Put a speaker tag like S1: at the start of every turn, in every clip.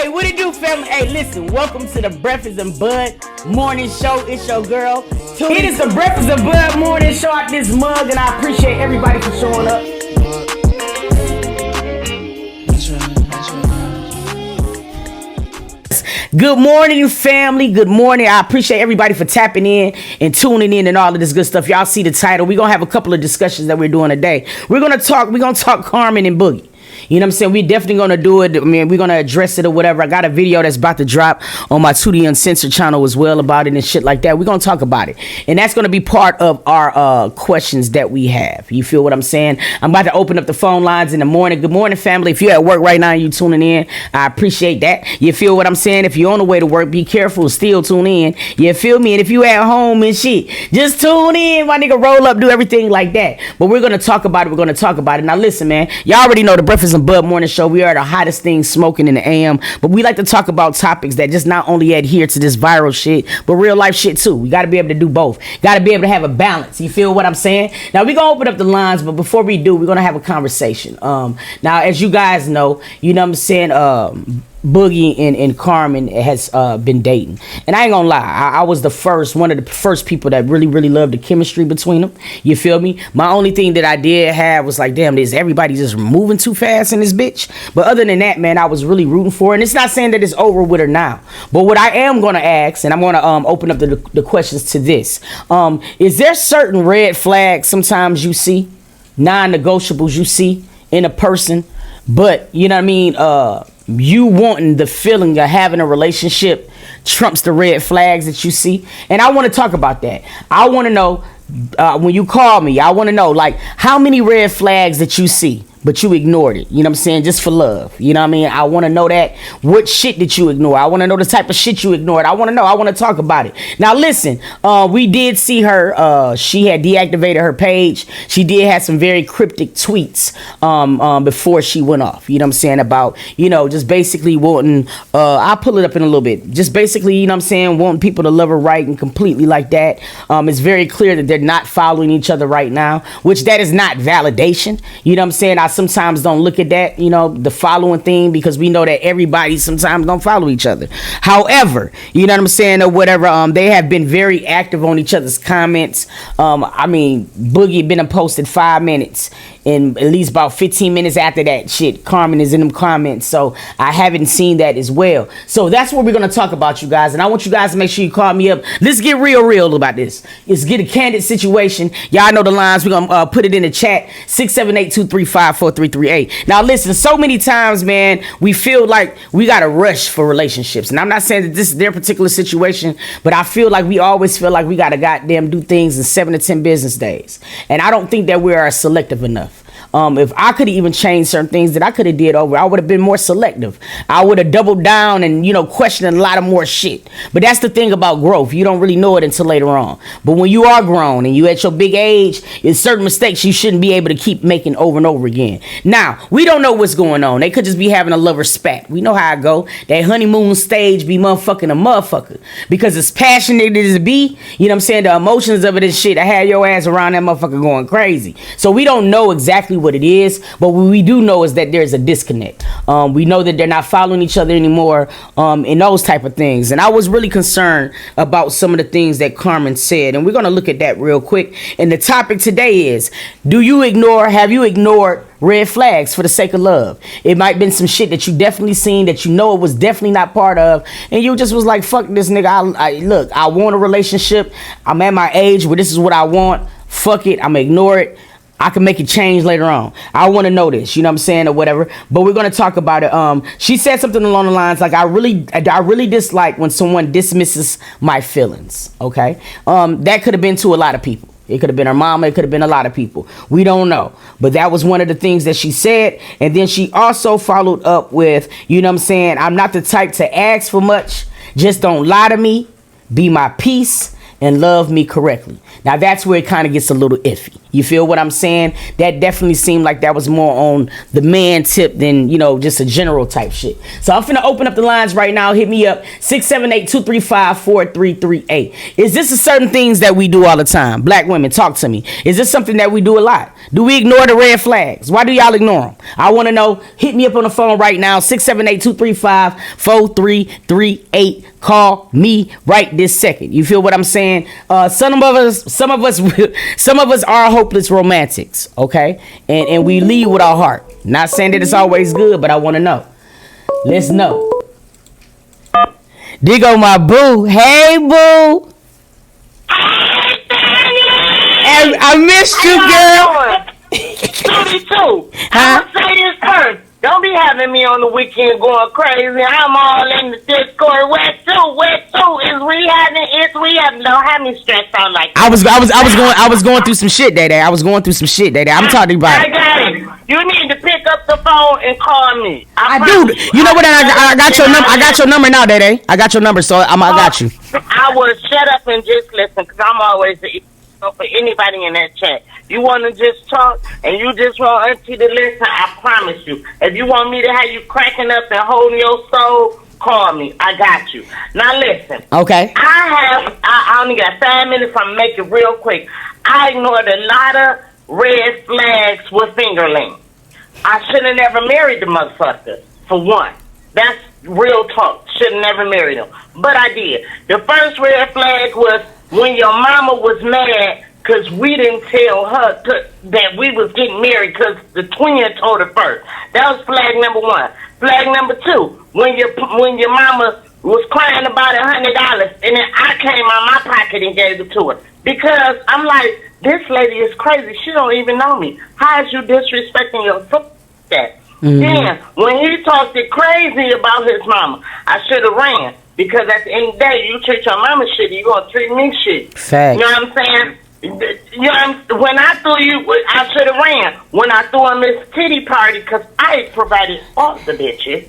S1: Hey, what it do, family? Hey, listen, welcome to the Breakfast and Bud Morning Show. It's your girl. It is the Breakfast and Bud Morning Show out this mug, and I appreciate everybody for showing up. Good morning, family. Good morning. I appreciate everybody for tapping in and tuning in and all of this good stuff. Y'all see the title. We're going to have a couple of discussions that we're doing today. We're going to talk Carmen and Boogie. You know what I'm saying? We definitely going to do it. I mean, we're going to address it or whatever. I got a video that's about to drop on my 2D Uncensored channel as well about it and shit like that. We're going to talk about it. And that's going to be part of our questions that we have. You feel what I'm saying? I'm about to open up the phone lines in the morning. Good morning, family. If you're at work right now and you tuning in, I appreciate that. You feel what I'm saying? If you're on the way to work, be careful. Still tune in. You feel me? And if you at home and shit, just tune in. My nigga, roll up, do everything like that. But we're going to talk about it. We're going to talk about it. Now, listen, man. Y'all already know the Breakfast and Bud Morning Show. We are the hottest thing smoking in the AM, but we like to talk about topics that just not only adhere to this viral shit, but real life shit too. We got to be able to do both. Got to be able to have a balance. You feel what I'm saying? Now we're gonna open up the lines, but before we do, we're gonna have a conversation. Now, as you guys know, you know what I'm saying, Boogie and Carmen has been dating, and I ain't gonna lie, I was one of the first people that really loved the chemistry between them. You feel me? My only thing that I did have was like, damn, is everybody just moving too fast in this bitch? But other than that, man, I was really rooting for her, and it's not saying that it's over with her now. But what I am gonna ask, and I'm gonna open up the questions to this: is there certain red flags sometimes you see, non-negotiables you see in a person, but you know what I mean? You wanting the feeling of having a relationship trumps the red flags that you see. And I want to talk about that. I want to know, when you call me, I want to know, like, how many red flags that you see, but you ignored it. You know what I'm saying? Just for love. You know what I mean? I want to know that. What shit did you ignore? I want to know the type of shit you ignored. I want to know. I want to talk about it. Now, listen, we did see her. She had deactivated her page. She did have some very cryptic tweets before she went off. You know what I'm saying? About, you know, just basically wanting, I'll pull it up in a little bit. Just basically, you know what I'm saying, wanting people to love her right and completely like that. It's very clear that they're not following each other right now, which that is not validation. You know what I'm saying? I sometimes don't look at that, you know, the following thing, because we know that everybody sometimes don't follow each other. However, you know what I'm saying, or whatever, they have been very active on each other's comments. I mean, Boogie been posted 5 minutes, and at least about 15 minutes after that shit, Carmen is in them comments. So I haven't seen that as well. So that's what we're going to talk about, you guys. And I want you guys to make sure you call me up. Let's get real about this. Let's get a candid situation. Y'all know the lines. We're going to put it in the chat. 678-235-4338. Now, listen, so many times, man, we feel like we got to rush for relationships. And I'm not saying that this is their particular situation, but I feel like we always feel like we got to goddamn do things in 7 to 10 business days. And I don't think that we are selective enough. If I could have even changed certain things that I could have did over, I would have been more selective. I would have doubled down and, you know, questioned a lot of more shit. But that's the thing about growth. You don't really know it until later on. But when you are grown and you at your big age, there's certain mistakes you shouldn't be able to keep making over and over again. Now, we don't know what's going on. They could just be having a lover spat. We know how it go. That honeymoon stage be motherfucking a motherfucker. Because as passionate as it be, you know what I'm saying, the emotions of it and shit, I had your ass around that motherfucker going crazy. So we don't know exactly what it is, but what we do know is that there's a disconnect. We know that they're not following each other anymore, and those type of things. And I was really concerned about some of the things that Carmen said, and we're going to look at that real quick. And the topic today is, have you ignored red flags for the sake of love? It might have been some shit that you definitely seen that you know it was definitely not part of, and you just was like, fuck this nigga. Look, I want a relationship. I'm at my age where this is what I want. Fuck it. I'm gonna ignore it. I can make it change later on. I want to know this, you know what I'm saying, or whatever. But we're going to talk about it. She said something along the lines like, I really dislike when someone dismisses my feelings. Okay. That could have been to a lot of people. It could have been her mama. It could have been a lot of people. We don't know. But that was one of the things that she said. And then she also followed up with, you know what I'm saying, I'm not the type to ask for much. Just don't lie to me. Be my peace and love me correctly. Now, that's where it kind of gets a little iffy. You feel what I'm saying? That definitely seemed like that was more on the man tip than, just a general type shit. So I'm finna open up the lines right now. Hit me up, 678-235-4338. Is this a certain things that we do all the time? Black women, talk to me. Is this something that we do a lot? Do we ignore the red flags? Why do y'all ignore them? I want to know. Hit me up on the phone right now, 678-235-4338. Call me right this second. You feel what I'm saying? Some of us are hopeless romantics, okay? And we lead with our heart. Not saying that it's always good, but I want to know. Let's know. Dig on my boo. Hey, boo. Hey, I missed you, girl.
S2: 32. I'm gonna say this first. Don't be having me on the weekend going crazy. I'm all in the Discord. Where to? Is rehabbing? Don't have me stressed out like that.
S1: I was going through some shit that day. I'm talking about.
S2: I got it. You need to pick up the phone and call me.
S1: I do. You know what? I got your number. I got your number now, Day. I got your number, so I got you.
S2: I will shut up and just listen, because I'm always for anybody in that chat. You want to just talk and you just want Auntie to listen, I promise you. If you want me to have you cracking up and holding your soul, call me. I got you. Now listen.
S1: Okay.
S2: I only got 5 minutes. I'm make it real quick. I ignored a lot of red flags with fingerling. I should have never married the motherfucker, for one. That's real talk. Should have never married him. But I did. The first red flag was when your mama was mad because we didn't tell her that we was getting married because the twin told her first. That was flag number one. Flag number two, when your mama was crying about $100 and then I came out my pocket and gave it to her. Because I'm like, this lady is crazy. She don't even know me. How is you disrespecting your sister? Mm-hmm. Then, when he talked it crazy about his mama, I should have ran. Because at the end of the day, you treat your mama shit, you gonna treat me shit.
S1: Fact.
S2: You know what I'm saying? When I threw you, I should have ran. When I threw a Miss Titty party, because I provided all the bitches.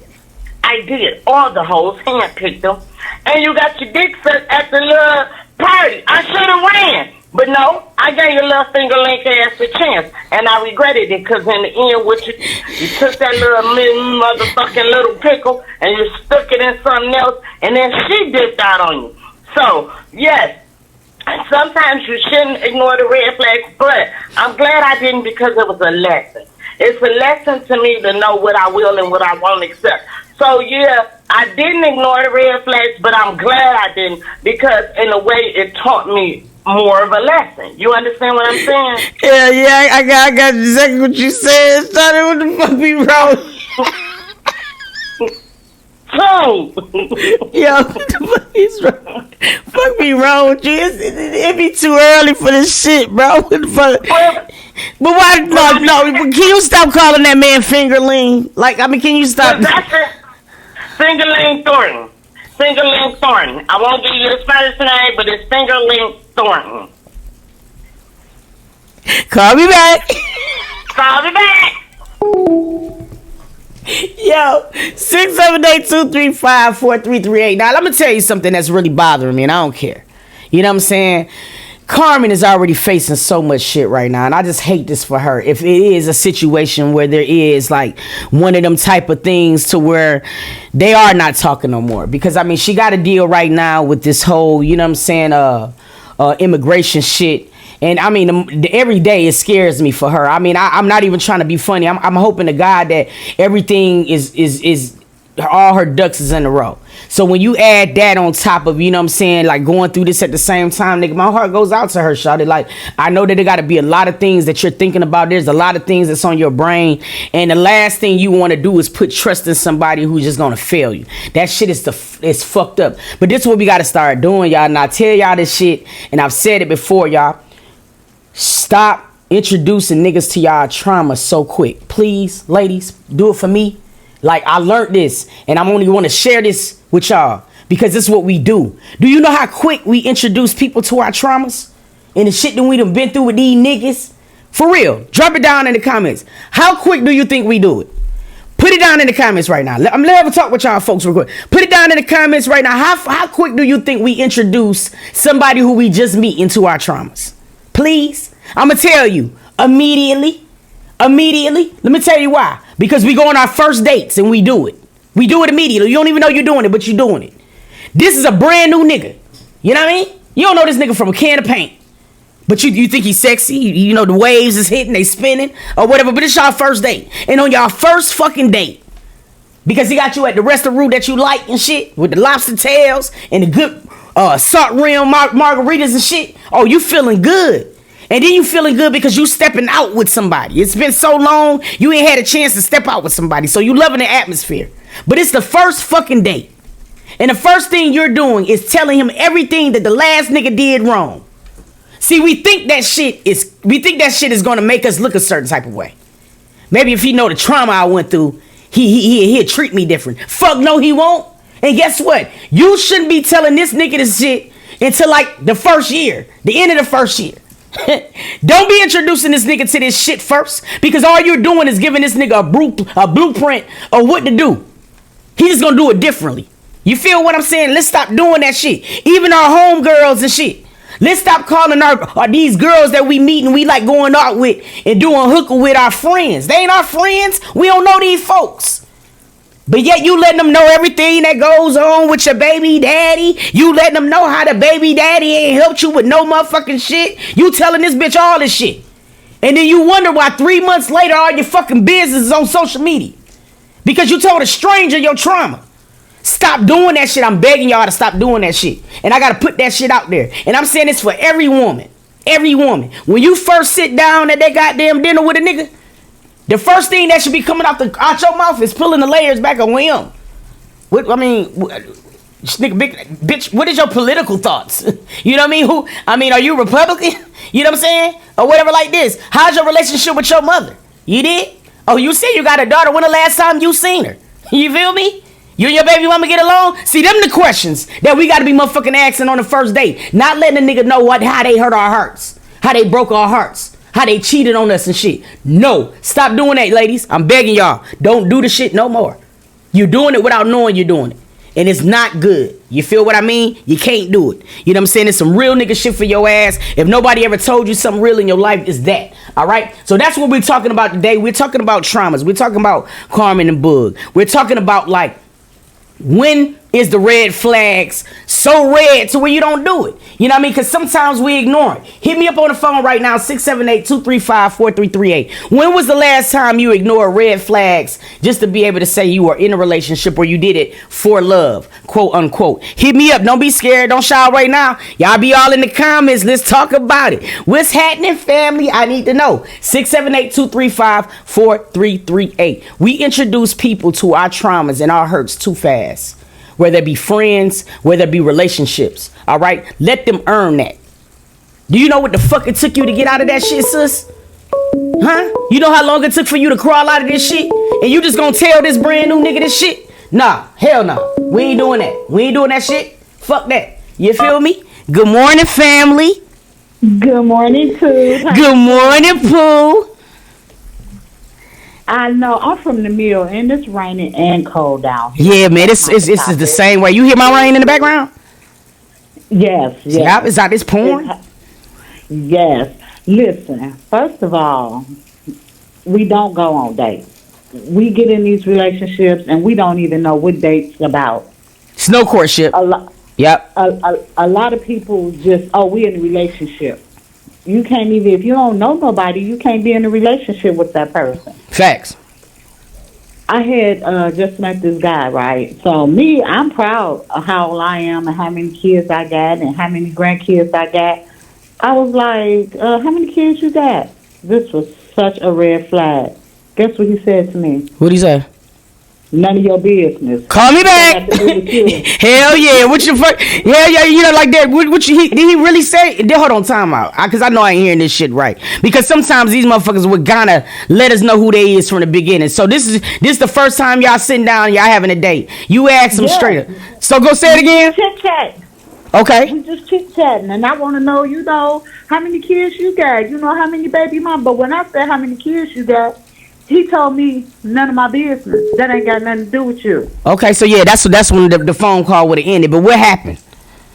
S2: I did. All the hoes, handpicked them. And you got your dick sucked at the little party. I should have ran. But no, I gave your little finger link ass a chance. And I regretted it, because in the end, you took that little motherfucking little pickle and you stuck it in something else, and then she dipped out on you. So, yes. Sometimes you shouldn't ignore the red flags, but I'm glad I didn't, because it was a lesson. It's a lesson to me to know what I will and what I won't accept. So, yeah, I didn't ignore the red flags, but I'm glad I didn't, because in a way it taught me more of a lesson. You understand what I'm saying?
S1: Yeah, I got exactly what you said. Started what the fuck be wrong?
S2: So,
S1: yo, what the fuck is wrong? Fuck be wrong with you? It be too early for this shit, bro. What the fuck? But why? No. Can you stop calling that man fingerling? Can you stop?
S2: That's it. Fingerling Thornton. Fingerling Thornton. I won't give you his first name, but it's Fingerling Thornton.
S1: Call me back.
S2: Call me back.
S1: Yo, 678-235-4338. Now, let me tell you something that's really bothering me, and I don't care. You know what I'm saying? Carmen is already facing so much shit right now, and I just hate this for her. If it is a situation where there is one of them type of things to where they are not talking no more, because she got a deal right now with this whole, you know what I'm saying, immigration shit. And every day it scares me for her. I'm not even trying to be funny. I'm hoping to God that everything is all her ducks is in a row. So when you add that on top of, you know what I'm saying, going through this at the same time, nigga, my heart goes out to her, shawty. I know that there got to be a lot of things that you're thinking about. There's a lot of things that's on your brain. And the last thing you want to do is put trust in somebody who's just going to fail you. That shit is fucked up. But this is what we got to start doing, y'all. And I tell y'all this shit, and I've said it before, y'all. Stop introducing niggas to y'all trauma so quick. Please, ladies, do it for me. I learned this, and I'm only want to share this with y'all because this is what we do. Do you know how quick we introduce people to our traumas and the shit that we done been through with these niggas? For real, drop it down in the comments. How quick do you think we do it? Put it down in the comments right now. I'm gonna talk with y'all folks real quick. Put it down in the comments right now. How quick do you think we introduce somebody who we just meet into our traumas? Please. I'm gonna tell you immediately. Let me tell you why. Because we go on our first dates and we do it. We do it immediately. You don't even know you're doing it, but you're doing it. This is a brand new nigga. You know what I mean? You don't know this nigga from a can of paint. But you think he's sexy. You know the waves is hitting, they spinning, or whatever. But it's y'all first date. And on y'all first fucking date, because he got you at the restaurant that you like and shit, with the lobster tails and the good salt rim margaritas and shit. Oh, you feeling good. And then you feeling good because you stepping out with somebody. It's been so long, you ain't had a chance to step out with somebody. So you loving the atmosphere. But it's the first fucking date. And the first thing you're doing is telling him everything that the last nigga did wrong. See, we think that shit is gonna make us look a certain type of way. Maybe if he know the trauma I went through, he'll treat me different. Fuck no, he won't. And guess what? You shouldn't be telling this nigga this shit until like the first year, the end of the first year. Don't be introducing this nigga to this shit first, because all you're doing is giving this nigga a blueprint of what to do. He's gonna do it differently. You feel what I'm saying? Let's stop doing that shit. Even our homegirls and shit. Let's stop calling our these girls that we meet and we like going out with and doing hookah with our friends. They ain't our friends. We don't know these folks. But yet you letting them know everything that goes on with your baby daddy. You letting them know how the baby daddy ain't helped you with no motherfucking shit. You telling this bitch all this shit. And then you wonder why 3 months later all your fucking business is on social media. Because you told a stranger your trauma. Stop doing that shit. I'm begging y'all to stop doing that shit. And I gotta put that shit out there. And I'm saying this for every woman. Every woman. When you first sit down at that goddamn dinner with a nigga, the first thing that should be coming out your mouth is pulling the layers back on him. Bitch, what is your political thoughts? You know what I mean? Are you Republican? You know what I'm saying? Or whatever like this. How's your relationship with your mother? You did? Oh, you said you got a daughter. When the last time you seen her? You feel me? You and your baby mama get along? See, them the questions that we gotta be motherfucking asking on the first date. Not letting a nigga know how they hurt our hearts. How they broke our hearts. How they cheated on us and shit. No, stop doing that, ladies. I'm begging y'all. Don't do the shit no more. You're doing it without knowing you're doing it. And it's not good. You feel what I mean? You can't do it. You know what I'm saying? It's some real nigga shit for your ass. If nobody ever told you something real in your life, it's that. All right? So that's what we're talking about today. We're talking about traumas. We're talking about Carmen and Boog. We're talking about like, when is the red flags so red to where you don't do it? You know what I mean? Because sometimes we ignore it. Hit me up on the phone right now, 678-235-4338. When was the last time you ignored red flags just to be able to say you were in a relationship or you did it for love, quote unquote? Hit me up. Don't be scared. Don't shy right now. Y'all be all in the comments. Let's talk about it. What's happening, family? I need to know. 678-235-4338. We introduce people to our traumas and our hurts too fast. Whether it be friends, whether it be relationships. All right? Let them earn that. Do you know what the fuck it took you to get out of that shit, sis? Huh? You know how long it took for you to crawl out of this shit? And you just gonna tell this brand new nigga this shit? Nah, hell no. We ain't doing that. We ain't doing that shit. Fuck that. You feel me? Good morning, family.
S3: Good morning, Pooh.
S1: Good morning, Pooh.
S3: I know I'm from the middle, and it's raining and cold down here.
S1: Yeah, man, it's the same way. You hear my rain in the background?
S3: Yes, yes.
S1: Is that this porn?
S3: Yes. Listen, first of all, we don't go on dates. We get in these relationships, and we don't even know what date's about.
S1: It's no courtship. Yep.
S3: A lot of people just, we in a relationship. You can't even, if you don't know nobody, you can't be in a relationship with that person.
S1: Facts.
S3: I had just met this guy, right? So me, I'm proud of how old I am and how many kids I got and how many grandkids I got. I was like, how many kids you got? This was such a red flag. Guess what he said to me?
S1: What'd he say?
S3: None of your business.
S1: Call me back. Hell yeah. What your fuck? Hell yeah. You know, like that. Did he really say? Hold on, time out. Because I know I ain't hearing this shit right. Because sometimes these motherfuckers would kinda let us know who they is from the beginning. So this is the first time y'all sitting down, y'all having a date. You ask them straight up. So go say it again.
S3: Chit chat.
S1: Okay.
S3: We just chit chatting, and I want to know, how many kids you got. How many baby mom. But when I said how many kids you got, he told me none of my business. That ain't got nothing to do with you.
S1: Okay, so yeah, that's when the phone call would have ended. But what happened?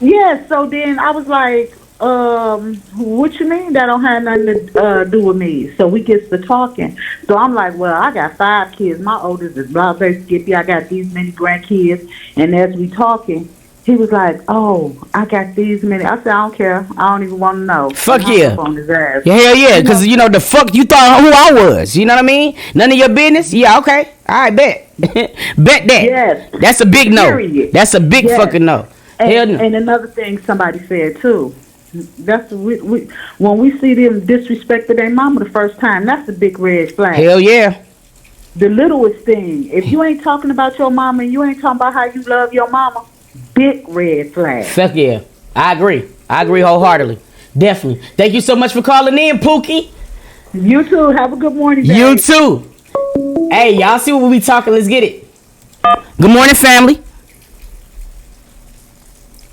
S3: Yeah, so then I was like, what you mean that don't have nothing to do with me? So we gets to talking. So I'm like, well, I got 5 kids. My oldest is blah, blah, Skippy. I got these many grandkids. And as we talking, he was like, oh, I got these many. I said, I don't care. I don't even want to know.
S1: Fuck yeah.
S3: On his ass.
S1: Yeah, hell yeah. Because, the fuck you thought who I was. You know what I mean? None of your business? Yeah, okay. All right, bet. Bet that. Yes. That's a big no.
S3: Period.
S1: That's a big fucking no. Hell no.
S3: And another thing somebody said, too. That's when we see them disrespect their mama the first time, that's a big red flag.
S1: Hell yeah.
S3: The littlest thing. If you ain't talking about your mama and you ain't talking about how you love your mama, big red flag.
S1: Fuck yeah. I agree wholeheartedly. Definitely. Thank you so much for calling in, Pookie.
S3: You too. Have a good morning, babe.
S1: You too. Hey, y'all see what we talking? Let's get it. Good morning, family.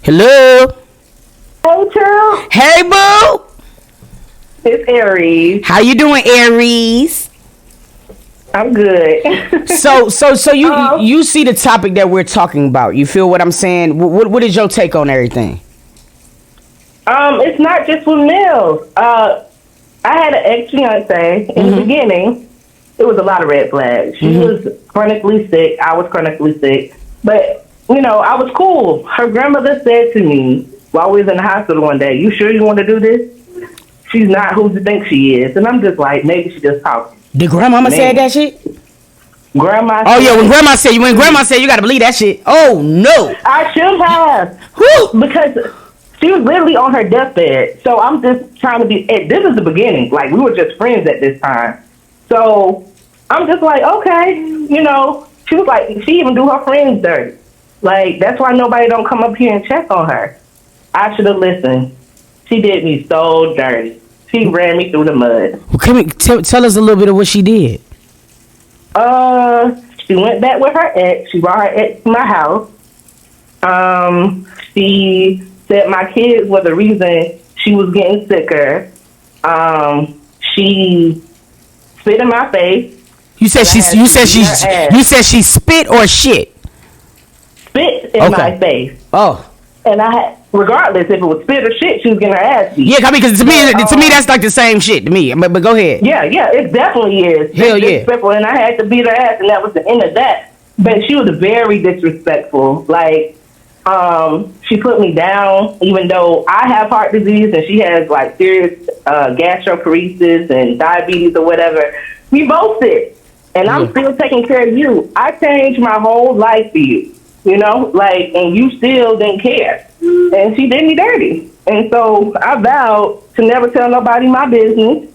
S1: Hello.
S4: Hey, True.
S1: Hey, boo.
S4: It's Aries.
S1: How you doing, Aries?
S4: I'm good.
S1: So you see the topic that we're talking about. You feel what I'm saying? What is your take on everything?
S4: It's not just with males. I had an ex-fiance. In the beginning, it was a lot of red flags. She was chronically sick. I was chronically sick. But, I was cool. Her grandmother said to me while we was in the hospital one day, you sure you want to do this? She's not who you think she is. And I'm just like, maybe she just talking.
S1: Did grandmama say that shit?
S4: Grandma.
S1: Oh yeah, when grandma said you gotta believe that shit. Oh no.
S4: I should have.
S1: Whew.
S4: Because she was literally on her deathbed. So I'm just trying to be. This is the beginning. Like we were just friends at this time. So I'm just like, okay, She was like, she even do her friends dirty. Like that's why nobody don't come up here and check on her. I should have listened. She did me so dirty. She ran me through the mud.
S1: Well, tell us a little bit of what she did.
S4: She went back with her ex. She brought her ex to my house. She said my kids were the reason she was getting sicker. She spit in my face.
S1: You said she spit or shit?
S4: Spit in my face.
S1: Oh.
S4: And regardless if it was spit or shit, she was getting her ass beat.
S1: Yeah, I mean, because to me, that's like the same shit to me. But go ahead.
S4: Yeah, it definitely is.
S1: Hell yeah.
S4: Disrespectful, and I had to beat her ass, and that was the end of that. But she was very disrespectful. Like, she put me down, even though I have heart disease and she has like serious gastroparesis and diabetes or whatever. We both sick, and I'm still taking care of you. I changed my whole life for you. And you still didn't care. And she did me dirty. And so I vowed to never tell nobody my business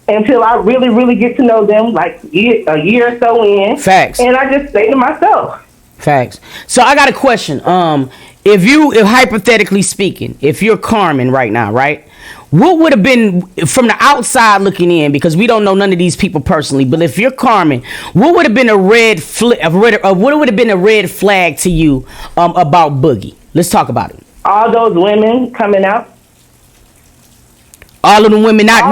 S4: until I really, really get to know them, like a year or so in.
S1: Facts.
S4: And I just stay to myself.
S1: Facts. So I got a question. If hypothetically speaking, if you're Carmen right now, right? What would have been, from the outside looking in, because we don't know none of these people personally, but if you're Carmen, what would have been a red flag to you about Boogie? Let's talk about it.
S4: All those women coming out.
S1: All of the women, not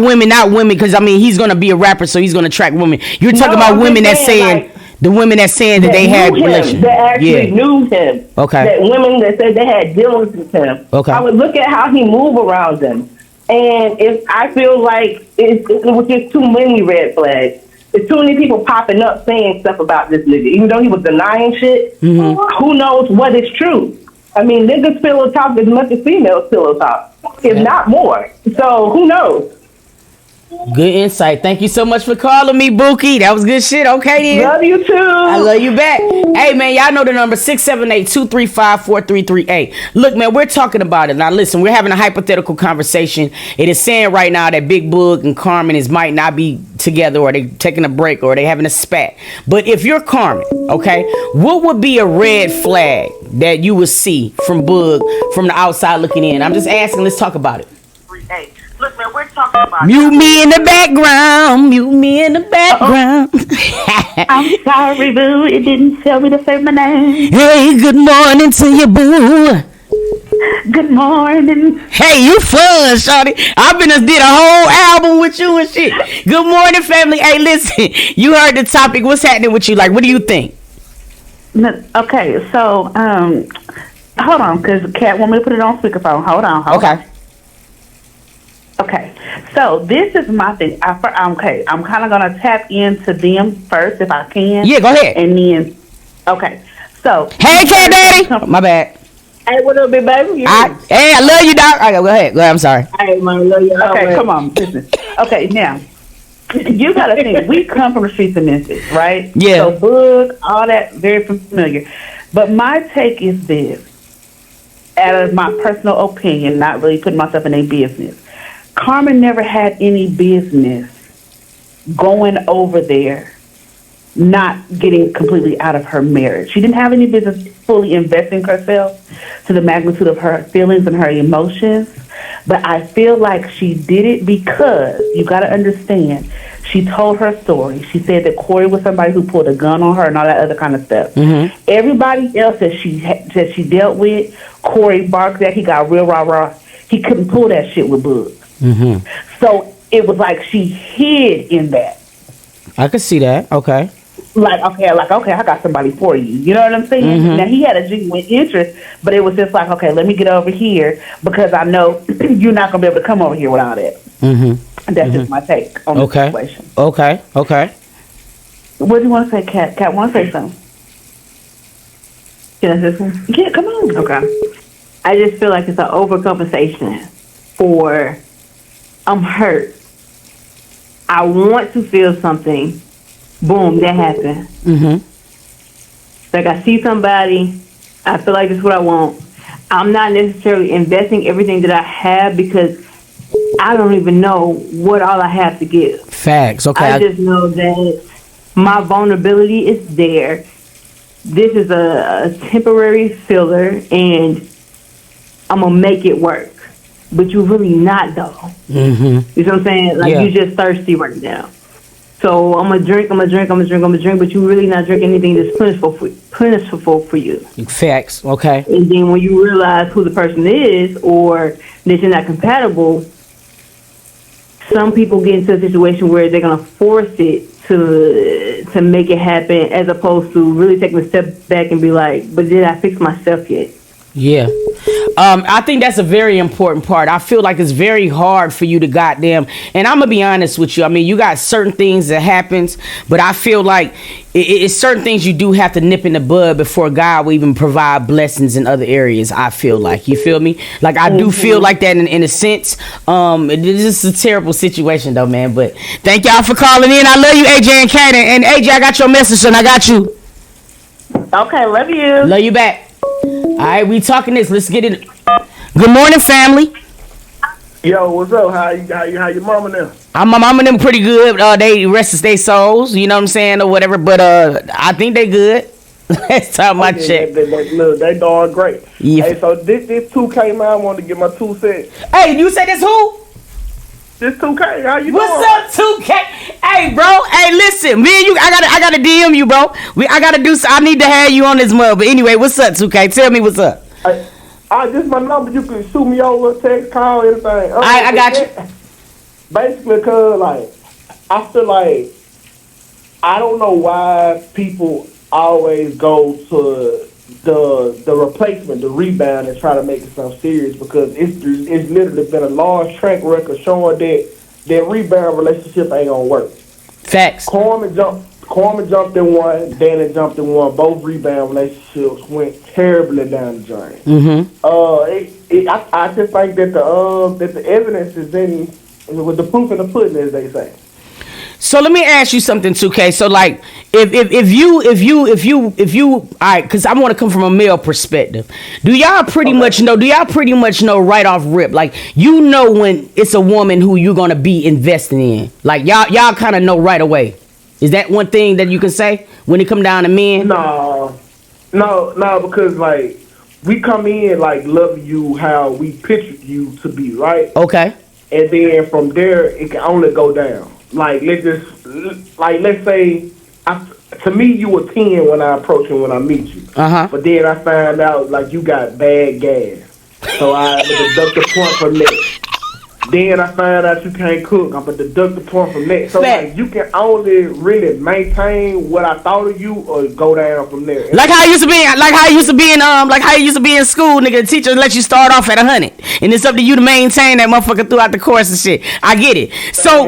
S1: women, because he's gonna be a rapper, so he's gonna attract women. You're talking about women that saying. The women that saying that they had relations.
S4: That actually knew him.
S1: Okay.
S4: That women that said they had dealings with him.
S1: Okay.
S4: I would look at how he moved around them. And if I feel like it was just too many red flags. There's too many people popping up saying stuff about this nigga. Even though he was denying shit, who knows what is true? I mean, niggas pillow talk as much as females pillow talk. If not more. So who knows?
S1: Good insight. Thank you so much for calling me, Bookie. That was good shit. Okay, then.
S4: Love you too.
S1: I love you back. Hey, man, y'all know the number 678-235-4338. Look, man, we're talking about it. Now, listen, we're having a hypothetical conversation. It is saying right now that Big Boog and Carmen might not be together, or they taking a break, or they having a spat. But if you're Carmen, okay, what would be a red flag that you would see from Boog from the outside looking in? I'm just asking. Let's talk about it.
S2: Hey, look, man, we're talking about
S1: Mute me in the background. Mute me in the background.
S3: I'm sorry, boo. It didn't tell me to say my name.
S1: Hey, good morning to you, boo.
S3: Good morning.
S1: Hey, you fun, shawty. I've been did a whole album with you and shit. Good morning, family. Hey, listen. You heard the topic. What's happening with you? Like, what do you think?
S3: Okay, so Hold on, because Kat want me to put it on speakerphone. Hold on.
S1: Okay.
S3: Okay, so this is my thing. I'm kind of gonna tap into them first if I can.
S1: Yeah, go ahead.
S3: And then, okay, so
S1: Hey, Cat Daddy. My bad.
S3: Hey, what up, big baby?
S1: I love you, Doc. Okay, go ahead. I'm sorry.
S3: Hey, man, love you. Okay, come on, listen. Okay, now you gotta think. We come from the streets of Memphis, right?
S1: Yeah.
S3: So Boog, all that, very familiar. But my take is this, out of my personal opinion, not really putting myself in a business. Carmen never had any business going over there, not getting completely out of her marriage. She didn't have any business fully investing herself to the magnitude of her feelings and her emotions. But I feel like she did it because, you got to understand, she told her story. She said that Corey was somebody who pulled a gun on her and all that other kind of stuff. Mm-hmm. Everybody else that she dealt with, Corey barked at, he got real rah-rah. He couldn't pull that shit with Boogie. Mm-hmm. So it was like she hid in that.
S1: I could see that. Okay.
S3: Okay, I got somebody for you. You know what I'm saying? Mm-hmm. Now he had a genuine interest, but it was just like, okay, let me get over here because I know you're not gonna be able to come over here without that. Mm-hmm. And that's just my take on the situation. Okay. What do you want to say, Kat? Kat, want to say something?
S5: Can I say something?
S3: Yeah, come on.
S5: Okay. I just feel like it's an overcompensation for I'm hurt. I want to feel something. Boom, that happened. Mm-hmm. Like I see somebody, I feel like this is what I want. I'm not necessarily investing everything that I have because I don't even know what all I have to give.
S1: Facts. Okay.
S5: I just know that my vulnerability is there. This is a temporary filler, and I'm gonna make it work. But you're really not, though. Mm-hmm. You know what I'm saying? Like, you're just thirsty right now. So I'm gonna drink, but you're really not drinking anything that's plentiful for you.
S1: Facts. Okay.
S5: And then when you realize who the person is, or that you're not compatible, some people get into a situation where they're gonna force it to make it happen, as opposed to really taking a step back and be like, but did I fix myself yet?
S1: Yeah. I think that's a very important part. I feel like it's very hard for you to goddamn, and I'm gonna be honest with you. I mean, you got certain things that happens, but I feel like it's certain things you do have to nip in the bud before God will even provide blessings in other areas. I feel like, you feel me? Like I do feel like that in a sense. It's just a terrible situation though, man. But thank y'all for calling in. I love you, AJ and Kat. And AJ, I got your message and I got you.
S3: Okay, love you.
S1: Love you back. All right, we talking this. Let's get it. Good morning, family.
S6: Yo, what's up? How your mama now?
S1: My mama them pretty good. They rested their souls, you know what I'm saying, or whatever. But I think they good. Last time I checked.
S6: They doing great.
S1: Yeah.
S6: Hey, so this 2K man, I wanted to get my 2 cents.
S1: Hey, you say this who?
S6: This 2K, how you doing?
S1: What's up, 2K? Hey, bro. Hey, listen, me and you, I gotta DM you, bro. I need to have you on this mug. But anyway, what's up, 2K? Tell me what's up.
S6: This my number. You can shoot me over, text, call, anything.
S1: I got you.
S6: Basically, cause like I feel like I don't know why people always go to the replacement, the rebound, and try to make it sound serious, because it's literally been a large track record showing that rebound relationship ain't gonna work.
S1: Facts.
S6: Carmen jumped in one, Danny jumped in one. Both rebound relationships went terribly down the drain. Mm-hmm. I just think that the evidence is in with the proof in the pudding, as they say.
S1: So let me ask you something, 2K. So like, if you, all right, because I want to come from a male perspective. Do y'all pretty much know right off rip? Like, you know when it's a woman who you're gonna be investing in. Like y'all kind of know right away. Is that one thing that you can say when it come down to men?
S6: No, because like we come in like loving you how we pictured you to be, right?
S1: Okay.
S6: And then from there it can only go down. Like let's say, to me you were 10 when I approach you, when I meet you. But then I find out like you got bad gas, so I deduct the point from that. Then I find out you can't cook. I'm gonna deduct the point from that. So
S1: Fact.
S6: like you can only really maintain what I thought of you or go down from there.
S1: Like how I used to be, in school, nigga. The teacher let you start off at 100, and it's up to you to maintain that motherfucker throughout the course and shit. I get it. So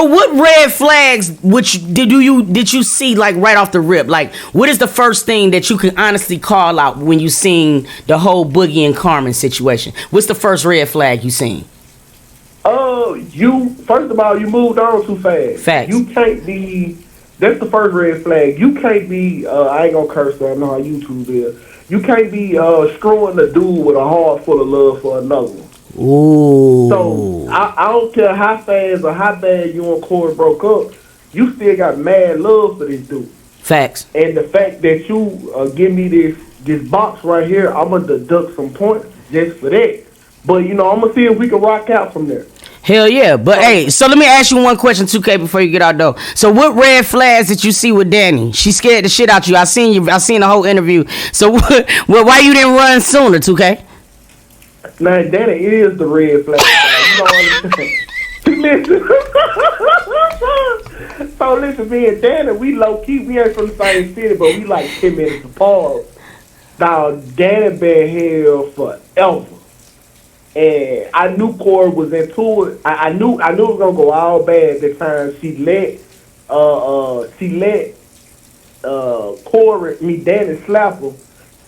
S1: what red flags did you see like right off the rip? Like, what is the first thing that you can honestly call out when you seen the whole Boogie and Carmen situation? What's the first red flag you seen?
S6: You first of all, you moved on too fast.
S1: Facts.
S6: You can't be. That's the first red flag. You can't be. I ain't gonna curse. So I know how YouTube is. You can't be screwing a dude with a heart full of love for another one.
S1: Ooh.
S6: So I don't care how fast or how bad you and Corey broke up. You still got mad love for this dude.
S1: Facts.
S6: And the fact that you give me this box right here, I'm gonna deduct some points just for that. But I'm gonna see if we can rock out from there.
S1: Hell yeah. But hey, so let me ask you one question, 2K, before you get out though. So what red flags did you see with Danny? She scared the shit out you. I seen the whole interview. So why you didn't run sooner, 2K?
S6: Now Danny is the red flag. You don't understand. Listen. So listen, me and Danny, we low key. We ain't from the same city, but we like 10 minutes apart. Now Danny been here forever. And I knew Corey was into it. I knew it was gonna go all bad the time she let Corey, Danny slap her,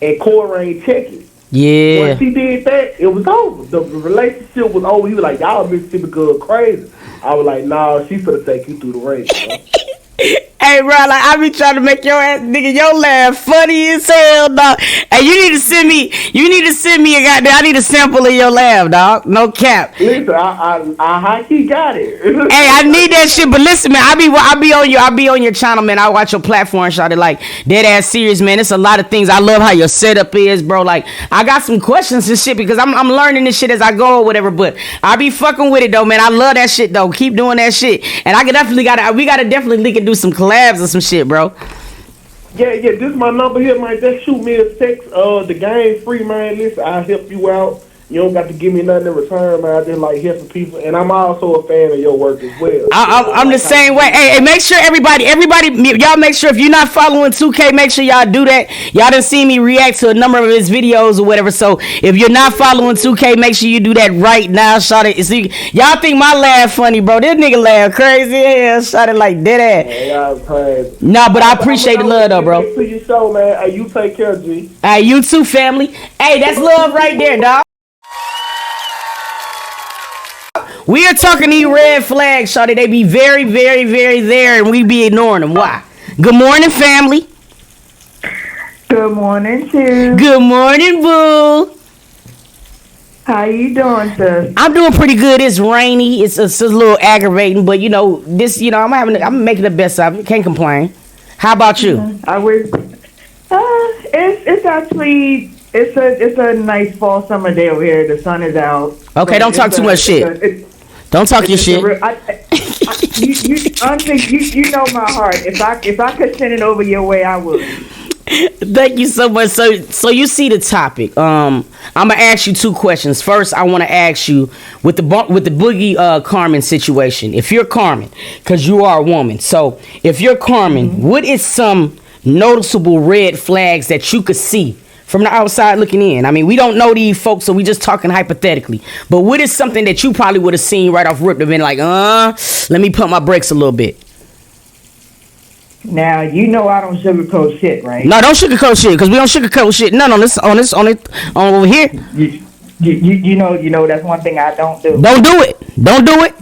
S6: and Corey ain't checking.
S1: Yeah.
S6: When she did that, it was over. The relationship was over. He was like, y'all Mississippi girl crazy. I was like, nah, she finna take you through the race, bro.
S1: Hey, bro, like, I be trying to make your ass, nigga, your laugh funny as hell, dog. Hey, you need to send me a goddamn, I need a sample of your laugh, dog. No cap.
S6: Listen, I high key got it.
S1: Hey, I need that shit, but listen, man, I be on your channel, man. I watch your platform, shot it like dead ass serious, man. It's a lot of things. I love how your setup is, bro. Like, I got some questions and shit because I'm learning this shit as I go or whatever, but I be fucking with it though, man. I love that shit though. Keep doing that shit. And we gotta definitely link and do some collabs or some shit, bro.
S6: Yeah, this is my number here, man. Just shoot me a text. The game's free, man. Listen, I'll help you out. You don't got to give me nothing in return, man. I just like helping people, and I'm also a fan of your work as well.
S1: I'm the same way. Hey, make sure everybody, y'all make sure if you're not following 2K, make sure y'all do that. Y'all done seen me react to a number of his videos or whatever. So if you're not following 2K, make sure you do that right now. Shot it. See, y'all think my laugh funny, bro? This nigga laugh crazy. Yeah, shot it like dead ass.
S6: Y'all crazy.
S1: Nah, but I appreciate the love though, bro.
S6: To your show, man. Hey, you take care, G.
S1: Hey, you too, family. Hey, that's love right there, dog. We are talking these red flags, shawty. They be very, very, very there, and we be ignoring them. Why? Good morning, family.
S5: Good morning, too.
S1: Good morning, boo.
S5: How you doing, sis?
S1: I'm doing pretty good. It's rainy. It's a little aggravating, but I'm making the best of it. Can't complain. How about you?
S5: I wish. It's actually it's a nice fall summer day over here. The sun is out.
S1: Okay, don't talk too much shit. Don't talk your shit.
S5: You know my heart. If I could send it over your way, I would.
S1: Thank you so much. So you see the topic. I'm gonna ask you two questions. First, I want to ask you with the Boogie Carmen situation. If you're Carmen, because you are a woman, so if you're Carmen, what is some noticeable red flags that you could see from the outside looking in? I mean, we don't know these folks, so we just talking hypothetically. But what is something that you probably would have seen right off rip and been like, let me pump my brakes a little bit?
S5: Now, you know I don't sugarcoat shit, right?
S1: No, don't sugarcoat shit, because we don't sugarcoat shit. None on over here.
S5: You know that's one thing I don't do.
S1: Don't do it. Don't do it.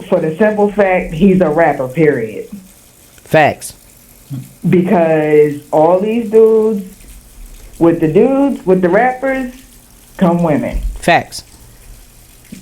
S5: For the simple fact, he's a rapper, period.
S1: Facts.
S5: Because all these dudes, with the rappers, come women.
S1: Facts.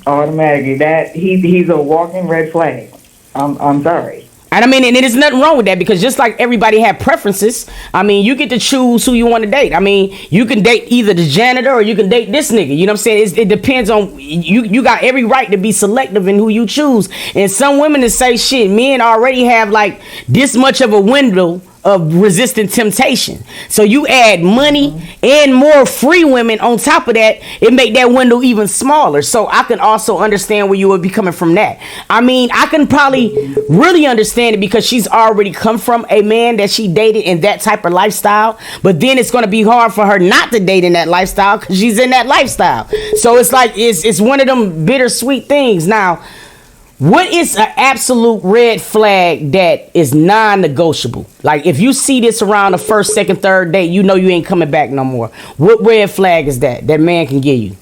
S5: Automatically. That he's a walking red flag. I'm sorry.
S1: And I mean, and there's nothing wrong with that, because just like everybody have preferences, I mean, you get to choose who you want to date. I mean, you can date either the janitor or you can date this nigga. You know what I'm saying? It depends on you got every right to be selective in who you choose. And some women that say shit, men already have like this much of a window of resisting temptation. So you add money and more free women on top of that, it make that window even smaller. So I can also understand where you would be coming from that. I mean, I can probably really understand it because she's already come from a man that she dated in that type of lifestyle. But then it's going to be hard for her not to date in that lifestyle because she's in that lifestyle. So it's like, it's one of them bittersweet things. Now, what is an absolute red flag that is non-negotiable? Like, if you see this around the first, second, third date, you know you ain't coming back no more. What red flag is that man can give you?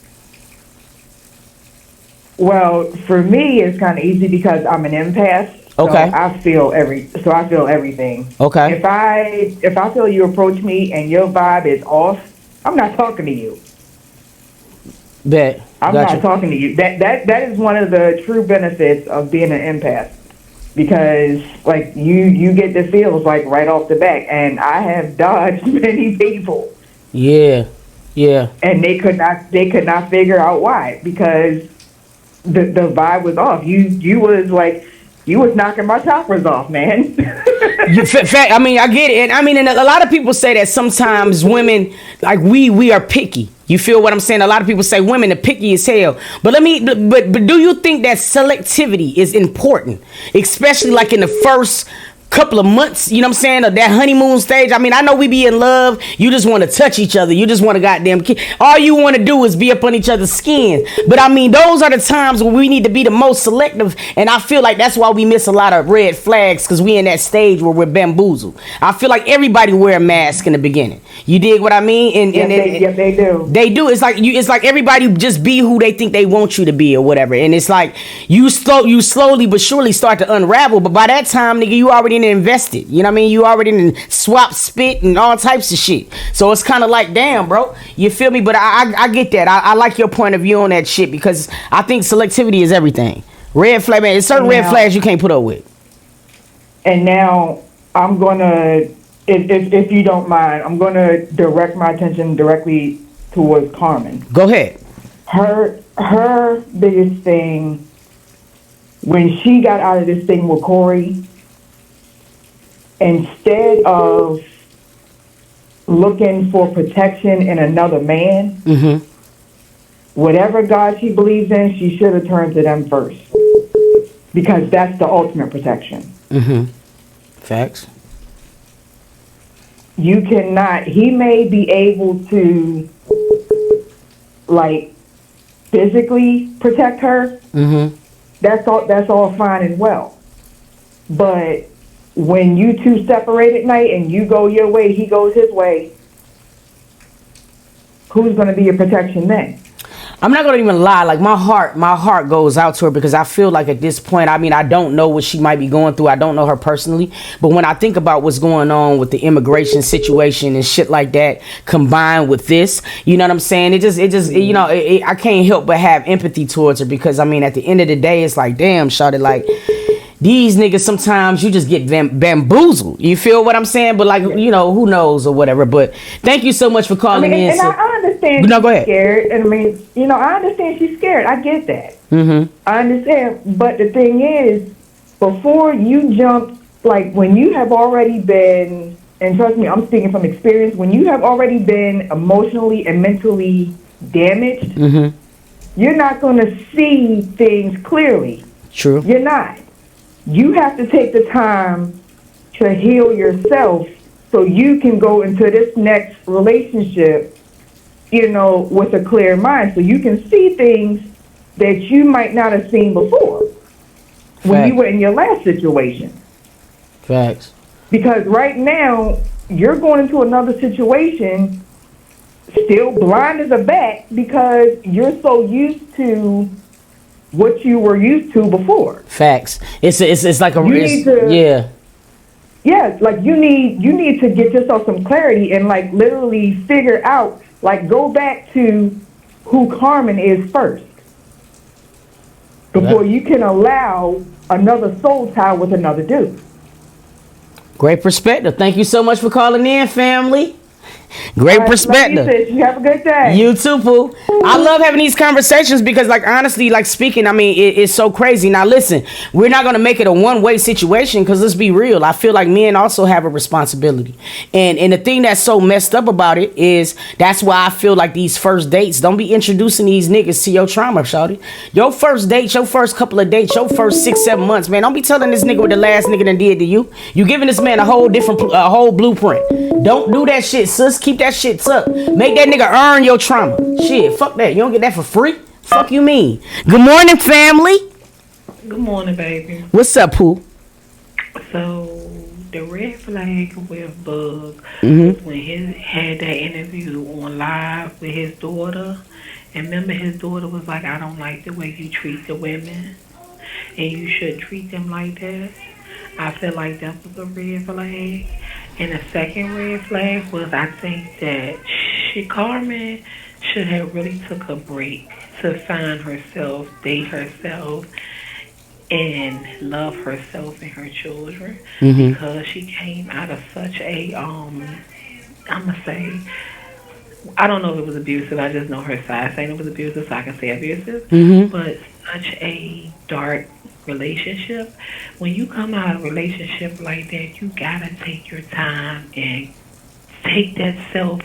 S7: Well, for me, it's kind of easy because I'm an empath.
S1: Okay.
S7: So I feel everything.
S1: Okay.
S7: If I feel you approach me and your vibe is off, I'm not talking to you.
S1: Bet.
S7: I'm not talking to you. That is one of the true benefits of being an empath, because like you get the feels like right off the back, and I have dodged many people.
S1: Yeah.
S7: And they could not figure out why, because the vibe was off. You was knocking my choppers off, man.
S1: I mean, I get it. And I mean, and a lot of people say that sometimes women, like we are picky. You feel what I'm saying? A lot of people say women are picky as hell. But but do you think that selectivity is important, especially like in the first couple of months, you know what I'm saying, of that honeymoon stage? I mean, I know we be in love, you just want to touch each other, you just want to goddamn all you want to do is be up on each other's skin. But I mean, those are the times when we need to be the most selective, and I feel like that's why we miss a lot of red flags, because we in that stage where we're bamboozled. I feel like everybody wear a mask in the beginning. You dig what I mean? And
S7: yes, they do.
S1: They do. It's like everybody just be who they think they want you to be or whatever. And it's like you slowly but surely start to unravel, but by that time, nigga, you already invested. You know what I mean? You already swap spit and all types of shit. So it's kind of like, damn, bro. You feel me? But I get that. I like your point of view on that shit, because I think selectivity is everything. Red flag, man. There's certain red flags you can't put up with.
S7: And now I'm gonna, if you don't mind, I'm gonna direct my attention directly towards Carmen.
S1: Go ahead.
S7: Her biggest thing when she got out of this thing with Corey, instead of looking for protection in another man, whatever God she believes in, she should have turned to them first, because that's the ultimate protection.
S1: Facts.
S7: You cannot, he may be able to like physically protect her. That's all fine and well. But when you two separate at night and you go your way, he goes his way, who's going to be your protection then?
S1: I'm not gonna even lie, like my heart goes out to her, because I feel like at this point, I mean, I don't know what she might be going through. I don't know her personally, but when I think about what's going on with the immigration situation and shit like that, combined with this, you know what I'm saying? It just, you know, I can't help but have empathy towards her, because I mean, at the end of the day, it's like, damn, shawty, like, these niggas, sometimes you just get bamboozled. You feel what I'm saying? But like, you know, who knows or whatever. But thank you so much for calling in.
S7: And I understand
S1: go ahead.
S7: She's scared. And I mean, you know, I understand she's scared. I get that. I understand. But the thing is, before you jump, like when you have already been, and trust me, I'm speaking from experience, when you have already been emotionally and mentally damaged, you're not going to see things clearly.
S1: True.
S7: You're not. You have to take the time to heal yourself so you can go into this next relationship, you know, with a clear mind, so you can see things that you might not have seen before when you were in your last situation.
S1: Facts.
S7: Because right now, you're going into another situation still blind as a bat, because you're so used to what you were used to before. Facts.
S1: It's like a
S7: yeah, like you need to get yourself some clarity and like literally figure out, like go back to who Carmen is first before you can allow another soul tie with another dude.
S1: Great perspective. Thank you so much for calling in, family. Great
S7: All right, love you,
S1: perspective.
S7: sis. You have a good day.
S1: You too, Pooh. I love having these conversations because, like, honestly, like speaking, I mean, it's so crazy. Now, listen, we're not gonna make it a one-way situation because let's be real. I feel like men also have a responsibility, and the thing that's so messed up about it is that's why I feel like these first dates, don't be introducing these niggas to your trauma, shawty. Your first date, your first couple of dates, your first 6-7 months, man. Don't be telling this nigga what the last nigga done did to you. You giving this man a whole different, a whole blueprint. Don't do that shit, sis. Keep that shit tucked. Make that nigga earn your trauma. Shit, fuck that. You don't get that for free? Fuck you mean? Good morning, family.
S8: Good morning, baby.
S1: What's up, Pooh?
S8: So, the red flag with Bug was when he had that interview on live with his daughter. And remember, his daughter was like, I don't like the way you treat the women. And you should treat them like that. I feel like that was a red flag. And the second red flag was I think that Carmen should have really took a break to find herself, date herself, and love herself and her children because she came out of such a I'm gonna say, I don't know if it was abusive. I just know her side saying it was abusive, so I can say abusive. But such a dark relationship. When you come out of a relationship like that, you gotta take your time and take that self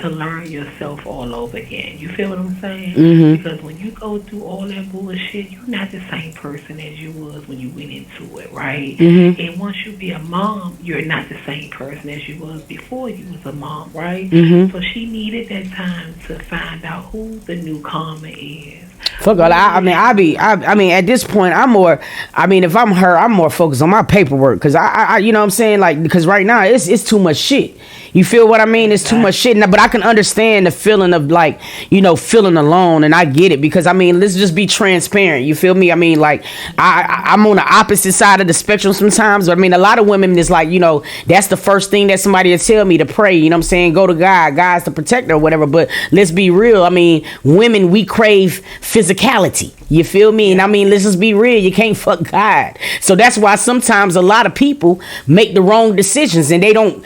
S8: to learn yourself all over again. You feel what I'm saying? Because when you go through all that bullshit, you're not the same person as you was when you went into it, right? And once you be a mom, you're not the same person as you was before you was a mom, right? So she needed that time to find out who the new Carmen is.
S1: Fuck all. I mean, at this point, I'm more. I mean, if I'm her, I'm more focused on my paperwork because I you know what I'm saying, like, because right now it's too much shit. You feel what I mean? It's too much shit. But I can understand the feeling of, like, you know, feeling alone, and I get it because I mean, let's just be transparent. You feel me? I mean, like, I'm on the opposite side of the spectrum sometimes. But I mean, a lot of women is like, you know, that's the first thing that somebody will tell me to pray. You know what I'm saying? Go to God. God's the protector or whatever. But let's be real. I mean, women, we crave physicality. You feel me? And I mean, let's just be real. You can't fuck God. So that's why sometimes a lot of people make the wrong decisions, and they don't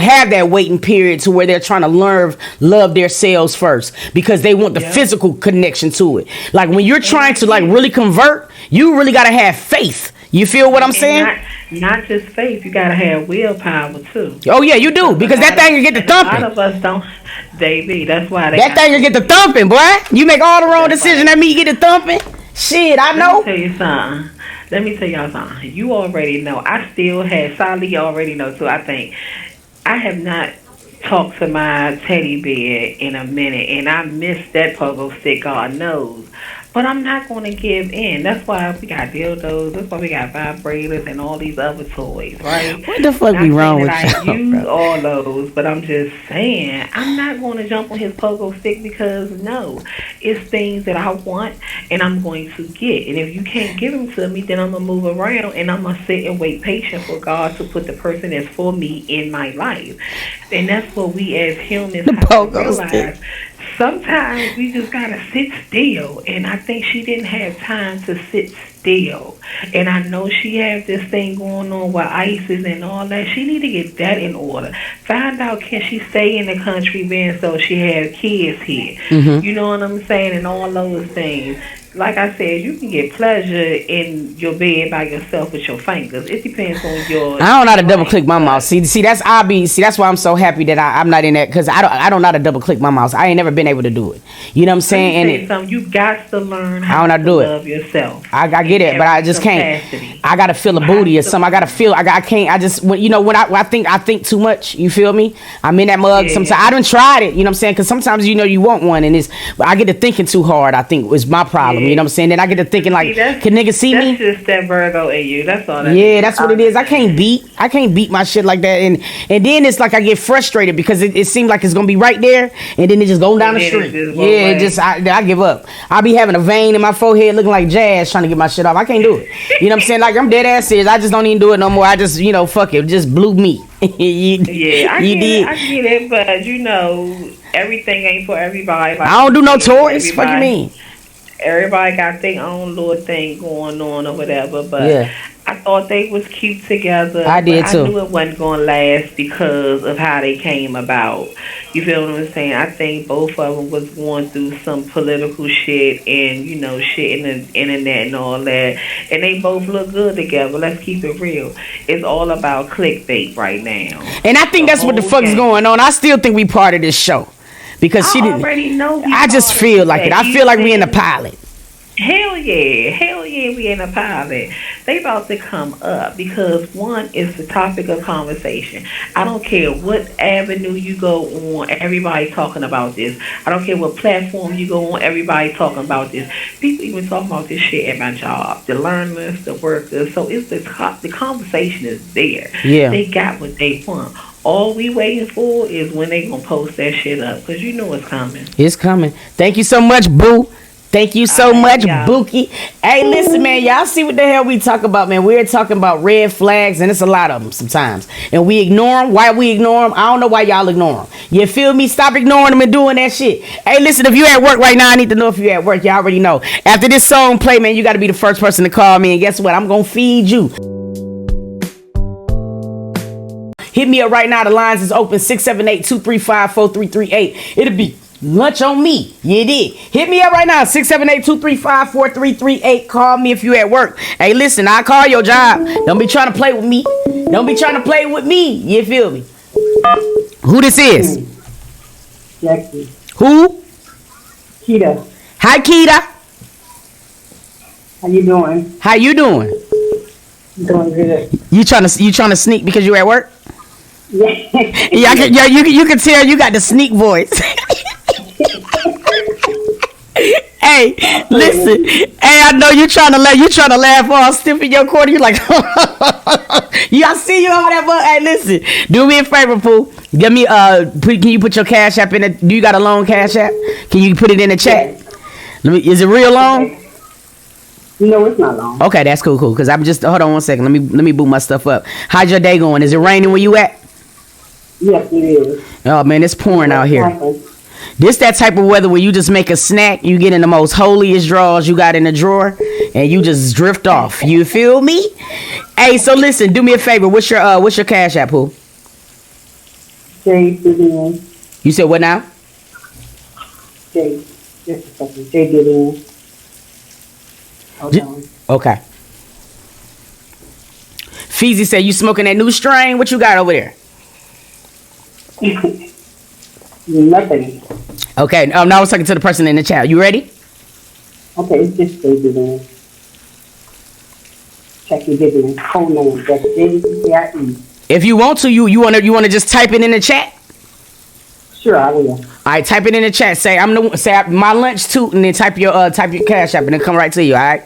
S1: have that waiting period to where they're trying to love themselves first because they want the physical connection to it. Like when you're trying to like really convert, you really got to have faith. You feel what I'm saying?
S8: Not just faith, you gotta have willpower too.
S1: Oh yeah, you do, because that thing will get the thumping.
S8: A lot of us don't, baby. That's why
S1: that thing will get the thumping, boy. You make all the wrong decisions, that mean you get the thumping. Shit, I know.
S8: Let me tell you something. Let me tell y'all something. You already know. I still had Sally already know too. I think I have not talked to my teddy bear in a minute, and I miss that pogo stick. God knows. But I'm not going to give in. That's why we got dildos. That's why we got vibrators and all these other toys, right?
S1: What the fuck be wrong with y'all?
S8: I use all those, but I'm just saying, I'm not going to jump on his pogo stick because, no, it's things that I want and I'm going to get. And if you can't give them to me, then I'm going to move around and I'm going to sit and wait patient for God to put the person that's for me in my life. And that's what we as humans have to realize. Sometimes we just gotta sit still, and I think she didn't have time to sit still. And I know she has this thing going on with ISIS and all that. She need to get that in order. Find out, can she stay in the country being so she has kids here? You know what I'm saying? And all those things. Like I said, you can get pleasure in your bed by yourself with your fingers. It depends on your.
S1: I don't know how to double click my mouse. See, that's that's why I'm so happy that I'm not in that, because I don't know how to double click my mouse. I ain't never been able to do it. You know what I'm saying?
S8: And you got to learn how to love yourself.
S1: I get it, but I just can't. I gotta feel a booty or something. I gotta feel. I can't. I just when I think too much. You feel me? I'm in that mug. Sometimes I done tried it. You know what I'm saying? Because sometimes you want one, and I get to thinking too hard. I think was my problem. You know what I'm saying? Then I get to thinking like, can niggas see me?
S8: That's just that Virgo in you. That's all.
S1: That's what it is. I can't beat my shit like that. And then it's like I get frustrated because it seems like it's gonna be right there, and then it just going down the street. I give up. I'll be having a vein in my forehead looking like Jazz trying to get my shit off. I can't do it. You know what I'm saying? Like, I'm dead ass serious. I just don't even do it no more. I just, fuck it. Just blew me.
S8: I get it, but everything ain't for everybody. Like,
S1: I don't do no toys. What you mean?
S8: Everybody got their own little thing going on or whatever, but I thought they was cute together.
S1: I did
S8: but
S1: too.
S8: I knew it wasn't gonna last because of how they came about. You feel what I'm saying? I think both of them was going through some political shit and shit in the internet and all that. And they both look good together. Let's keep it real. It's all about clickbait right now.
S1: And I think that's what the fuck is going on. I still think we part of this show because she didn't.
S8: Already know.
S1: I just feel like it. I feel like we in the pilot.
S8: Hell yeah, we in a pilot. They about to come up because one is the topic of conversation. I don't care what avenue you go on, everybody talking about this. I don't care what platform you go on, everybody talking about this. People even talking about this shit at my job. The learners, the workers. So it's the conversation is there.
S1: Yeah.
S8: They got what they want. All we waiting for is when they gonna post that shit up because you know it's coming.
S1: It's coming. Thank you so much, boo. Thank you so much, Boogie. Hey, listen, man, y'all see what the hell we talk about, man. We're talking about red flags, and it's a lot of them sometimes. And we ignore them. Why we ignore them? I don't know why y'all ignore them. You feel me? Stop ignoring them and doing that shit. Hey, listen, if you at work right now, I need to know if you at work. Y'all already know. After this song play, man, you got to be the first person to call me. And guess what? I'm going to feed you. Hit me up right now. The lines is open, 678-235-4338. It'll be lunch on me. You did. Hit me up right now, 678-235-4338. Call me if you at work. Hey, listen, I call your job. Don't be trying to play with me. Don't be trying to play with me. You feel me? Who this is?
S9: Lexi.
S1: Who?
S9: Keita.
S1: Hi, Keita.
S9: How you doing?
S1: How you doing?
S9: Doing good.
S1: You trying to sneak because you at work?
S9: Yeah.
S1: You can tell you got the sneak voice. Hey, listen. Hey, I know you trying to laugh all stiff in your corner. You like, I see you over there, but hey, listen. Do me a favor, Pooh. Give me can you put your cash app in it? Do you got a loan cash app? Can you put it in the chat? Is it real long?
S9: Okay. No, it's not long.
S1: Okay, that's cool. Cause I'm just hold on one second. Let me boot my stuff up. How's your day going? Is it raining where you at?
S9: Yes, it is.
S1: Oh man, it's pouring out here. This that type of weather where you just make a snack, you get in the most holiest drawers you got in the drawer, and you just drift off. You feel me? Hey, so listen, do me a favor. What's your cash app, Pooh?
S9: J Billion.
S1: You said what now?
S9: J. Just a second. J Billion. Hold on.
S1: Okay. Feezy said you smoking that new strain. What you got over there?
S9: Nothing.
S1: Okay. Now I was talking to the person in the chat. You ready?
S9: Okay, it's just J Billion. Check your Billion. Phone number. That's J-B-I-E.
S1: If you want to, you wanna just type it in the chat.
S9: Sure, I will.
S1: All right, type it in the chat. Say my lunch too, and then type your cash app, and it come right to you. All right.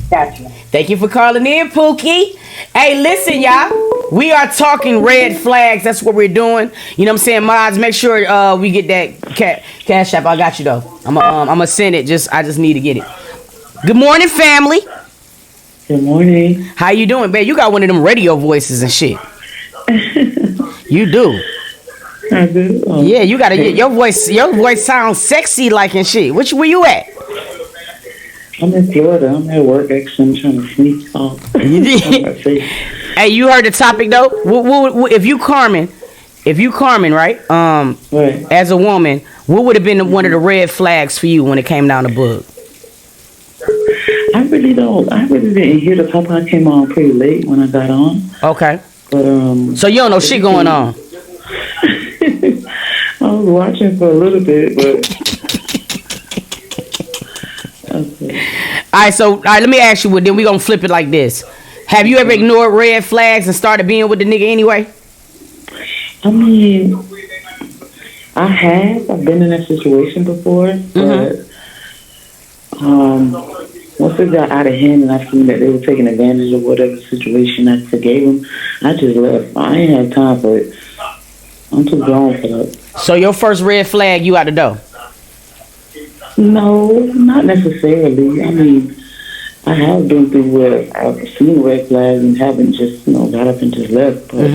S9: Gotcha.
S1: Thank you for calling in, Pookie. Hey, listen, y'all. We are talking red flags. That's what we're doing. You know what I'm saying, mods? Make sure we get that cash app. I got you though. I'm gonna send it. I just need to get it. Good morning, family.
S9: Good morning.
S1: How you doing, babe? You got one of them radio voices and shit. You do.
S9: I do. Oh.
S1: Yeah, you gotta get your voice. Your voice sounds sexy like and shit. Where you at?
S9: I'm in Florida. I'm at work. Actually, I'm trying to sneak off.
S1: Hey, you heard the topic though. If you Carmen, right?
S9: Right.
S1: As a woman, what would have been one of the red flags for you when it came down to Boog?
S9: I really didn't hear the topic. I came on pretty late when I got on.
S1: Okay.
S9: But
S1: So you don't know shit going on.
S9: I was watching for a little bit, but. Okay.
S1: All right, let me ask you. Well, then we gonna flip it like this. Have you ever ignored red flags and started being with the nigga anyway?
S9: I mean, I have. I've been in that situation before, but once it got out of hand and I seen that they were taking advantage of whatever situation I forgave them, I just left. I ain't have time for it. I'm too grown for that.
S1: So your first red flag, you out the door?
S9: No, not necessarily. I mean, I have been through where I've seen red flags and haven't just, got up and just left. But,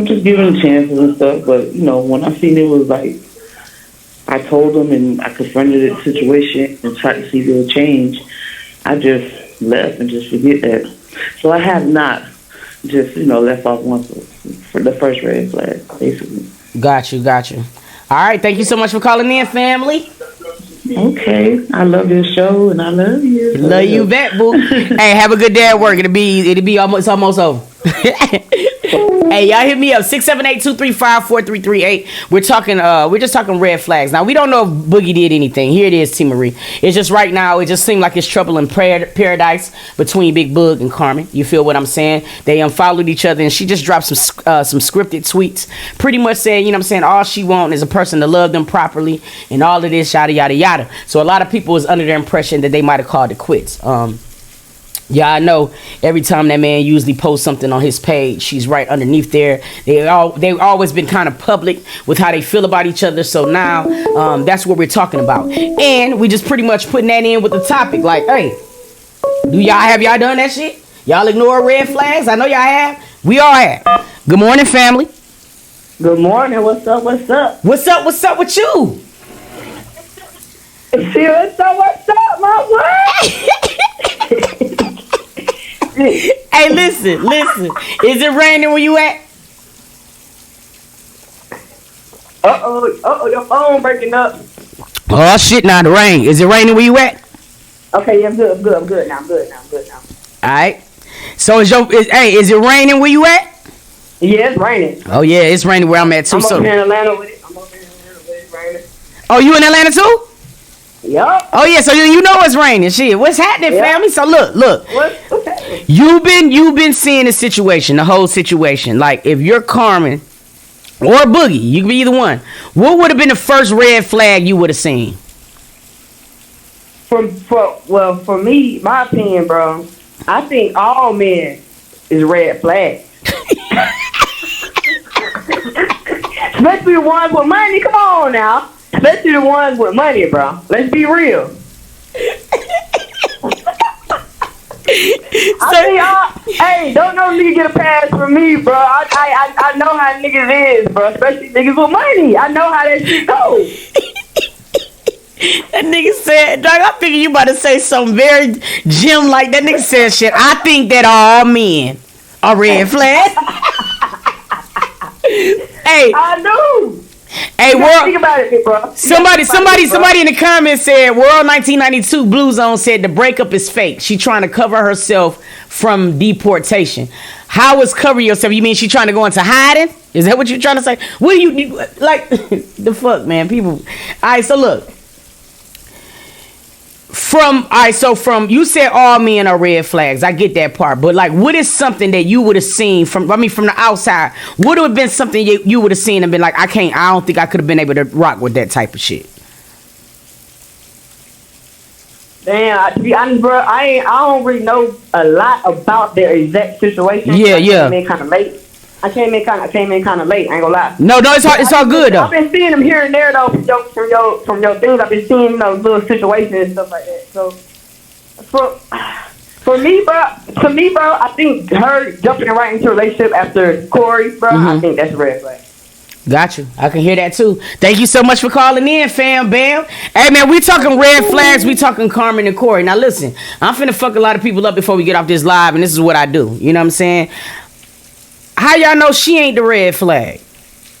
S9: just giving them chances and stuff. But, when I seen it was like, I told them and I confronted the situation and tried to see if it would change. I just left and just forget that. So I have not just, left off once for the first red flag, basically.
S1: Got you. All right, thank you so much for calling in, family.
S9: Okay, I love your show and I love you.
S1: Love you back, boo. Hey, have a good day at work. It'll be almost over. Hey, y'all hit me up 678-235-4338. We're just talking red flags. Now we don't know if Boogie did anything. Here it is, T Marie. It's just right now. It just seemed like it's trouble in paradise between Big Boog and Carmen. You feel what I'm saying? They unfollowed each other, and she just dropped some scripted tweets, pretty much saying, all she wants is a person to love them properly, and all of this yada yada yada. So a lot of people was under the impression that they might have called it quits. Yeah, I know every time that man usually posts something on his page, she's right underneath there. They've always been kind of public with how they feel about each other. So now that's what we're talking about. And we just pretty much putting that in with the topic. Like, hey, have y'all done that shit? Y'all ignore red flags? I know y'all have. We all have. Good morning, family.
S5: Good morning. What's up? What's up?
S1: What's up with you?
S5: What's up, my boy?
S1: Hey, listen. Is it raining where you at?
S5: Your phone breaking up.
S1: Oh shit! Now the rain. Is it raining where you at?
S5: Okay, yeah, I'm good. I'm good now. All
S1: right. So is it raining where you at?
S5: Yeah, it's raining.
S1: Oh yeah, it's raining where I'm at too.
S5: I'm up here in Atlanta with it. It's raining.
S1: Oh, you in Atlanta too?
S5: Yup.
S1: Oh yeah, so you know it's raining. Shit, what's happening, family? So look.
S5: What's happening?
S1: You've been seeing the situation, the whole situation. Like if you're Carmen or Boogie, you can be either one. What would have been the first red flag you would have seen?
S5: For me, my opinion, bro, I think all men is red flags. Especially the ones with money. Come on now. Especially the ones with money, bro. Let's be real. Hey, don't no nigga get a pass from me, bro. I know how niggas is, bro. Especially niggas with money. I know how that shit goes.
S1: That nigga said, dog, I figured you about to say something very Jim like that. Nigga said shit. I think that all men are red flags. Hey,
S5: I do.
S1: Hey, world.
S5: Think about it, bro.
S1: Somebody in the comments said World 1992 Blue Zone said the breakup is fake. She trying to cover herself from deportation. How is cover yourself? You mean she trying to go into hiding? Is that what you're trying to say? What do you like? The fuck, man, people. All right, so look. From you said all men are red flags. I get that part, but like, what is something that you would have seen from the outside? Would have been something you would have seen and been like, I don't think I could have been able to rock with that type of shit.
S5: Damn, to be honest, bro, I don't really know a lot about their exact situation.
S1: Yeah.
S5: I came in kind of late. I came in kind of late. I ain't gonna lie.
S1: No, it's all good though.
S5: I've been seeing them here and there though from your things. I've been seeing little situations and stuff like that. So for me, bro, I think her jumping right into a relationship after Corey, bro, I think that's a red flag.
S1: Got you. I can hear that too. Thank you so much for calling in, fam bam. Hey man, we talking red flags. We talking Carmen and Corey. Now listen, I'm finna fuck a lot of people up before we get off this live, and this is what I do. You know what I'm saying? How y'all know she ain't the red flag?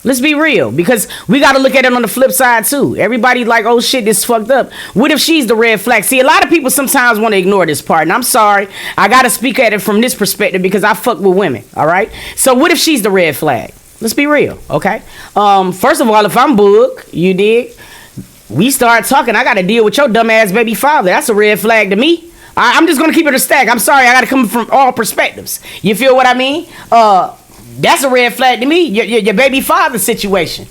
S1: Let's be real, because we got to look at it on the flip side too. Everybody like, oh shit, this fucked up. What if she's the red flag? See, a lot of people sometimes want to ignore this part, and I'm sorry. I got to speak at it from this perspective because I fuck with women, all right? So what if she's the red flag? Let's be real, okay? First of all, if I'm Boog, you dig? We start talking, I got to deal with your dumbass baby father. That's a red flag to me. I'm just going to keep it a stack. I'm sorry, I got to come from all perspectives. You feel what I mean? That's a red flag to me. Your baby father situation.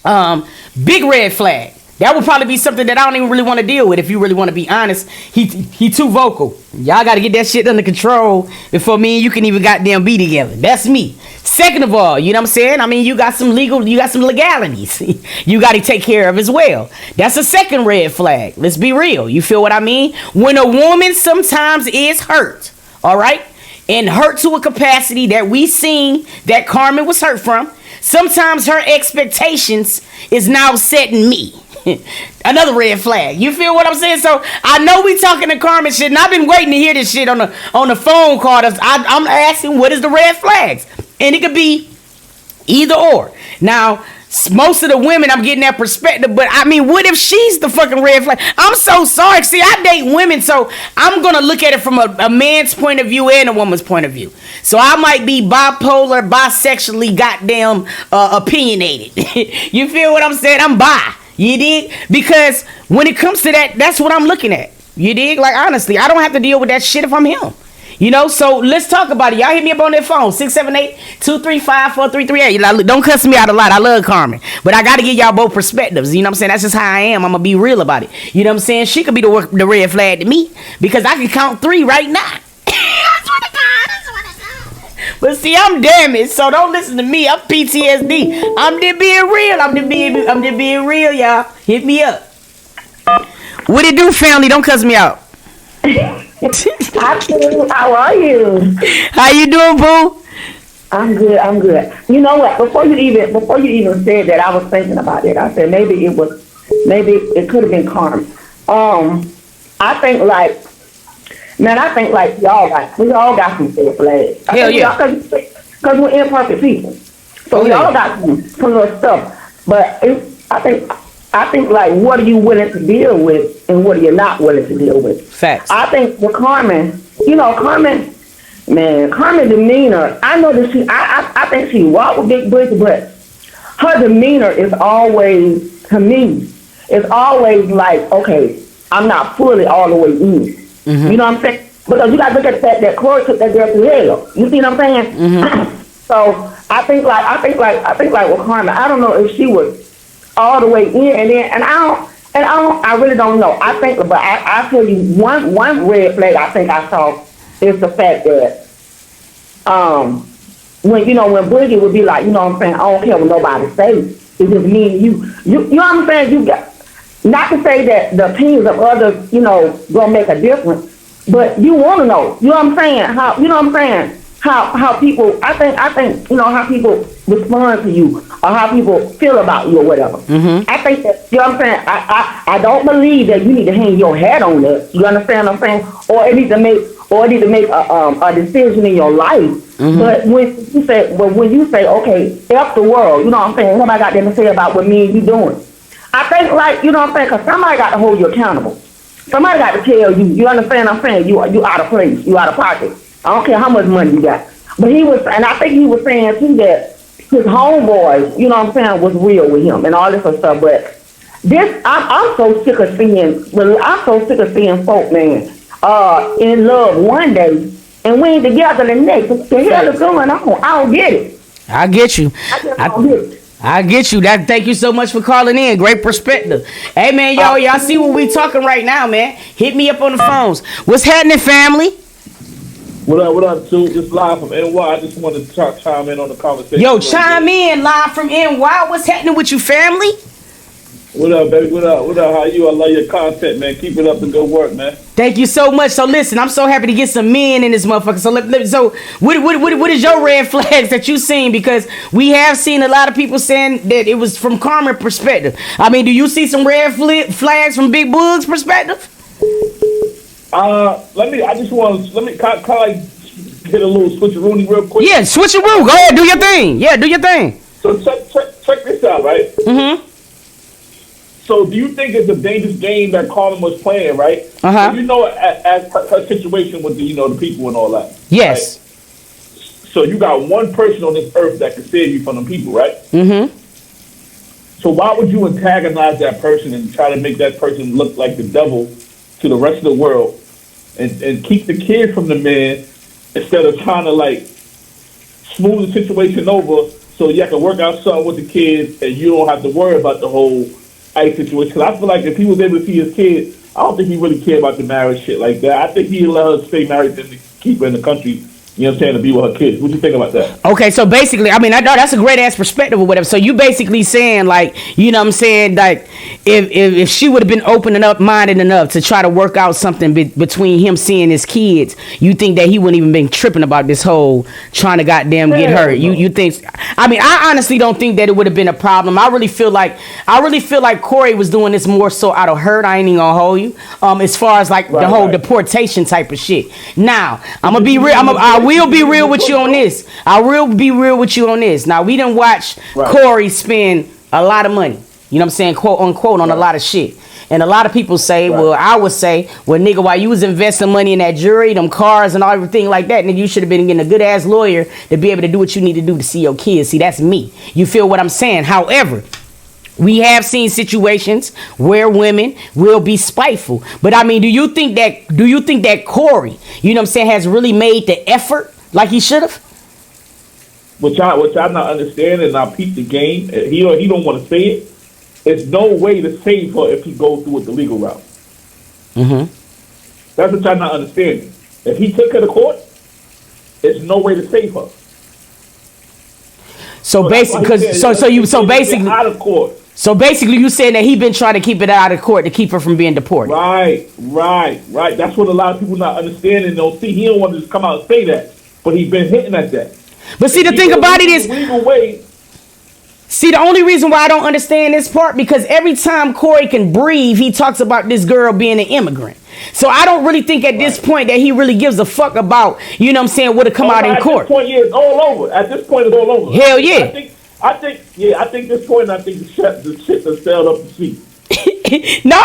S1: Big red flag. That would probably be something that I don't even really want to deal with, if you really want to be honest. He too vocal. Y'all got to get that shit under control before me and you can even goddamn be together. That's me. Second of all, you know what I'm saying? I mean, you got some legalities you got to take care of as well. That's a second red flag. Let's be real. You feel what I mean? When a woman sometimes is hurt, all right? And hurt to a capacity that we seen that Carmen was hurt from. Sometimes her expectations is now setting me. Another red flag. You feel what I'm saying? So I know we talking to Carmen shit, and I've been waiting to hear this shit on the phone call. I'm asking what is the red flags, and it could be either or. Now, most of the women, I'm getting that perspective, but I mean, what if she's the fucking red flag? I'm so sorry. See, I date women, so I'm gonna look at it from a man's point of view and a woman's point of view. So I might be bipolar, bisexually, goddamn opinionated. You feel what I'm saying? I'm bi. You dig? Because when it comes to that, that's what I'm looking at. You dig? Like, honestly, I don't have to deal with that shit if I'm him. You know, so let's talk about it. Y'all hit me up on that phone, 678-235-4338. Don't cuss me out a lot. I love Carmen. But I got to give y'all both perspectives. You know what I'm saying? That's just how I am. I'm going to be real about it. You know what I'm saying? She could be the red flag to me because I can count 3 right now. But see, I'm damaged, so don't listen to me. I'm PTSD. I'm just being real. I'm just being real, y'all. Hit me up. What it do, family? Don't cuss me out.
S3: How are you?
S1: How you doing, boo?
S3: I'm good. You know what? Before you even said that, I was thinking about it. I said maybe it could have been Carmen. I think like we all got some red flags.
S1: Hell yeah.
S3: Because we're imperfect people, so we all got some little stuff. But I think like, what are you willing to deal with and what are you not willing to deal with?
S1: Facts.
S3: I think with Carmen, Carmen demeanor, I know that I think she walked with big booty, but her demeanor is always, to me, it's always like, okay, I'm not fully all the way in. Mm-hmm. You know what I'm saying? Because you got to look at the fact that Corey took that girl through hell. You see what I'm saying? Mm-hmm. So I think like with Carmen, I don't know if she was all the way in, and I really don't know. I think, but I tell you one red flag I think I saw is the fact that when Boogie would be like, you know what I'm saying, I don't care what nobody says. It's just me and you. You know what I'm saying? You got, not to say that the opinions of others, gonna make a difference, but you want to know. You know what I'm saying? How people, I think how people respond to you or how people feel about you or whatever. Mm-hmm. I think that, you know what I'm saying, I don't believe that you need to hang your hat on that. You understand what I'm saying? Or it needs to make a decision in your life. Mm-hmm. But when you say, okay, F the world, you know what I'm saying, what I got to say about what me and you doing? I think, like, you know what I'm saying, because somebody got to hold you accountable. Somebody got to tell you, you understand what I'm saying, you out of place, you out of pocket. I don't care how much money you got. But I think he was saying too that his homeboys, you know what I'm saying, was real with him and all this other stuff. But this, I'm so sick of seeing folk, man, in love one day and we ain't together the next. What the hell is going on? I don't get it.
S1: I get you.
S3: I just don't get it.
S1: I get you. Thank you so much for calling in. Great perspective. Hey, man, y'all see what we talking right now, man. Hit me up on the phones. What's happening, family?
S6: What up, Toot? Just live from NY. I just wanted to chime in on the conversation.
S1: Yo, chime in live from NY. What's happening with you, family?
S6: What up, baby? What up? How you? I love your content, man. Keep it up and good work, man.
S1: Thank you so much. So listen, I'm so happy to get some men in this motherfucker. So what is your red flags that you seen? Because we have seen a lot of people saying that it was from Carmen perspective. I mean, do you see some red flags from Big Boog's perspective?
S6: Let me hit a little switcheroo real quick.
S1: Yeah, switcheroo. Go ahead, do your thing. Yeah, do your thing.
S6: So check this out, right? Mm-hmm. So do you think it's a dangerous game that Carmen was playing, right? Uh-huh. So you know, as her situation with the people and all that.
S1: Yes.
S6: Right? So you got one person on this earth that can save you from them people, right? Mm-hmm. So why would you antagonize that person and try to make that person look like the devil to the rest of the world and keep the kid from the man instead of trying to like smooth the situation over so you can work out something with the kids and you don't have to worry about the whole ice situation? Because I feel like if he was able to see his kid, I don't think he really cared about the marriage shit like that. I think he'd let her stay married than to keep her in the country You know what I'm saying? To be with her kids. What you think about that?
S1: Okay, so basically, I mean, I know that's a great ass perspective or whatever. So you basically saying, like, you know what I'm saying, like, if she would have been open enough, minded enough to try to work out something between him seeing his kids, you think that he wouldn't even been tripping about this whole trying to goddamn get her. You think? I mean, I honestly don't think that it would have been a problem. I really feel like Corey was doing this more so out of hurt. I ain't even gonna hold you. As far as like the whole deportation type of shit. Now I'm gonna be real. I will be real with you on this. I will be real with you on this. Now we done watch Corey spend a lot of money. You know what I'm saying, quote unquote, on a lot of shit. And a lot of people say, well, I would say, well, nigga, while you was investing money in that jewelry, them cars, and everything like that, nigga, you should have been getting a good ass lawyer to be able to do what you need to do to see your kids. See, that's me. You feel what I'm saying? However, we have seen situations where women will be spiteful. But I mean, do you think that Corey, you know what I'm saying, has really made the effort like he should have?
S6: Which I'm not understanding, and I peep the game. He don't want to say it. There's no way to save her if he goes through with the legal route. That's what I'm not understanding. If he took her to court, there's no way to save her.
S1: So basically,
S6: out of court.
S1: So basically, you saying that he been trying to keep it out of court to keep her from being deported.
S6: Right. That's what a lot of people not understanding. Don't see. He don't want to just come out and say that, but he's been hitting at that.
S1: But see, the thing about it is,
S6: legal way.
S1: See, the only reason why I don't understand this part, because every time Corey can breathe, he talks about this girl being an immigrant. So I don't really think at this point that he really gives a fuck about, you know what I'm saying, would have come out in court.
S6: At this point, yeah, it's all over. At this point, it's all over.
S1: Hell yeah.
S6: I think this point, I think the shit has sailed up the sea.
S1: No,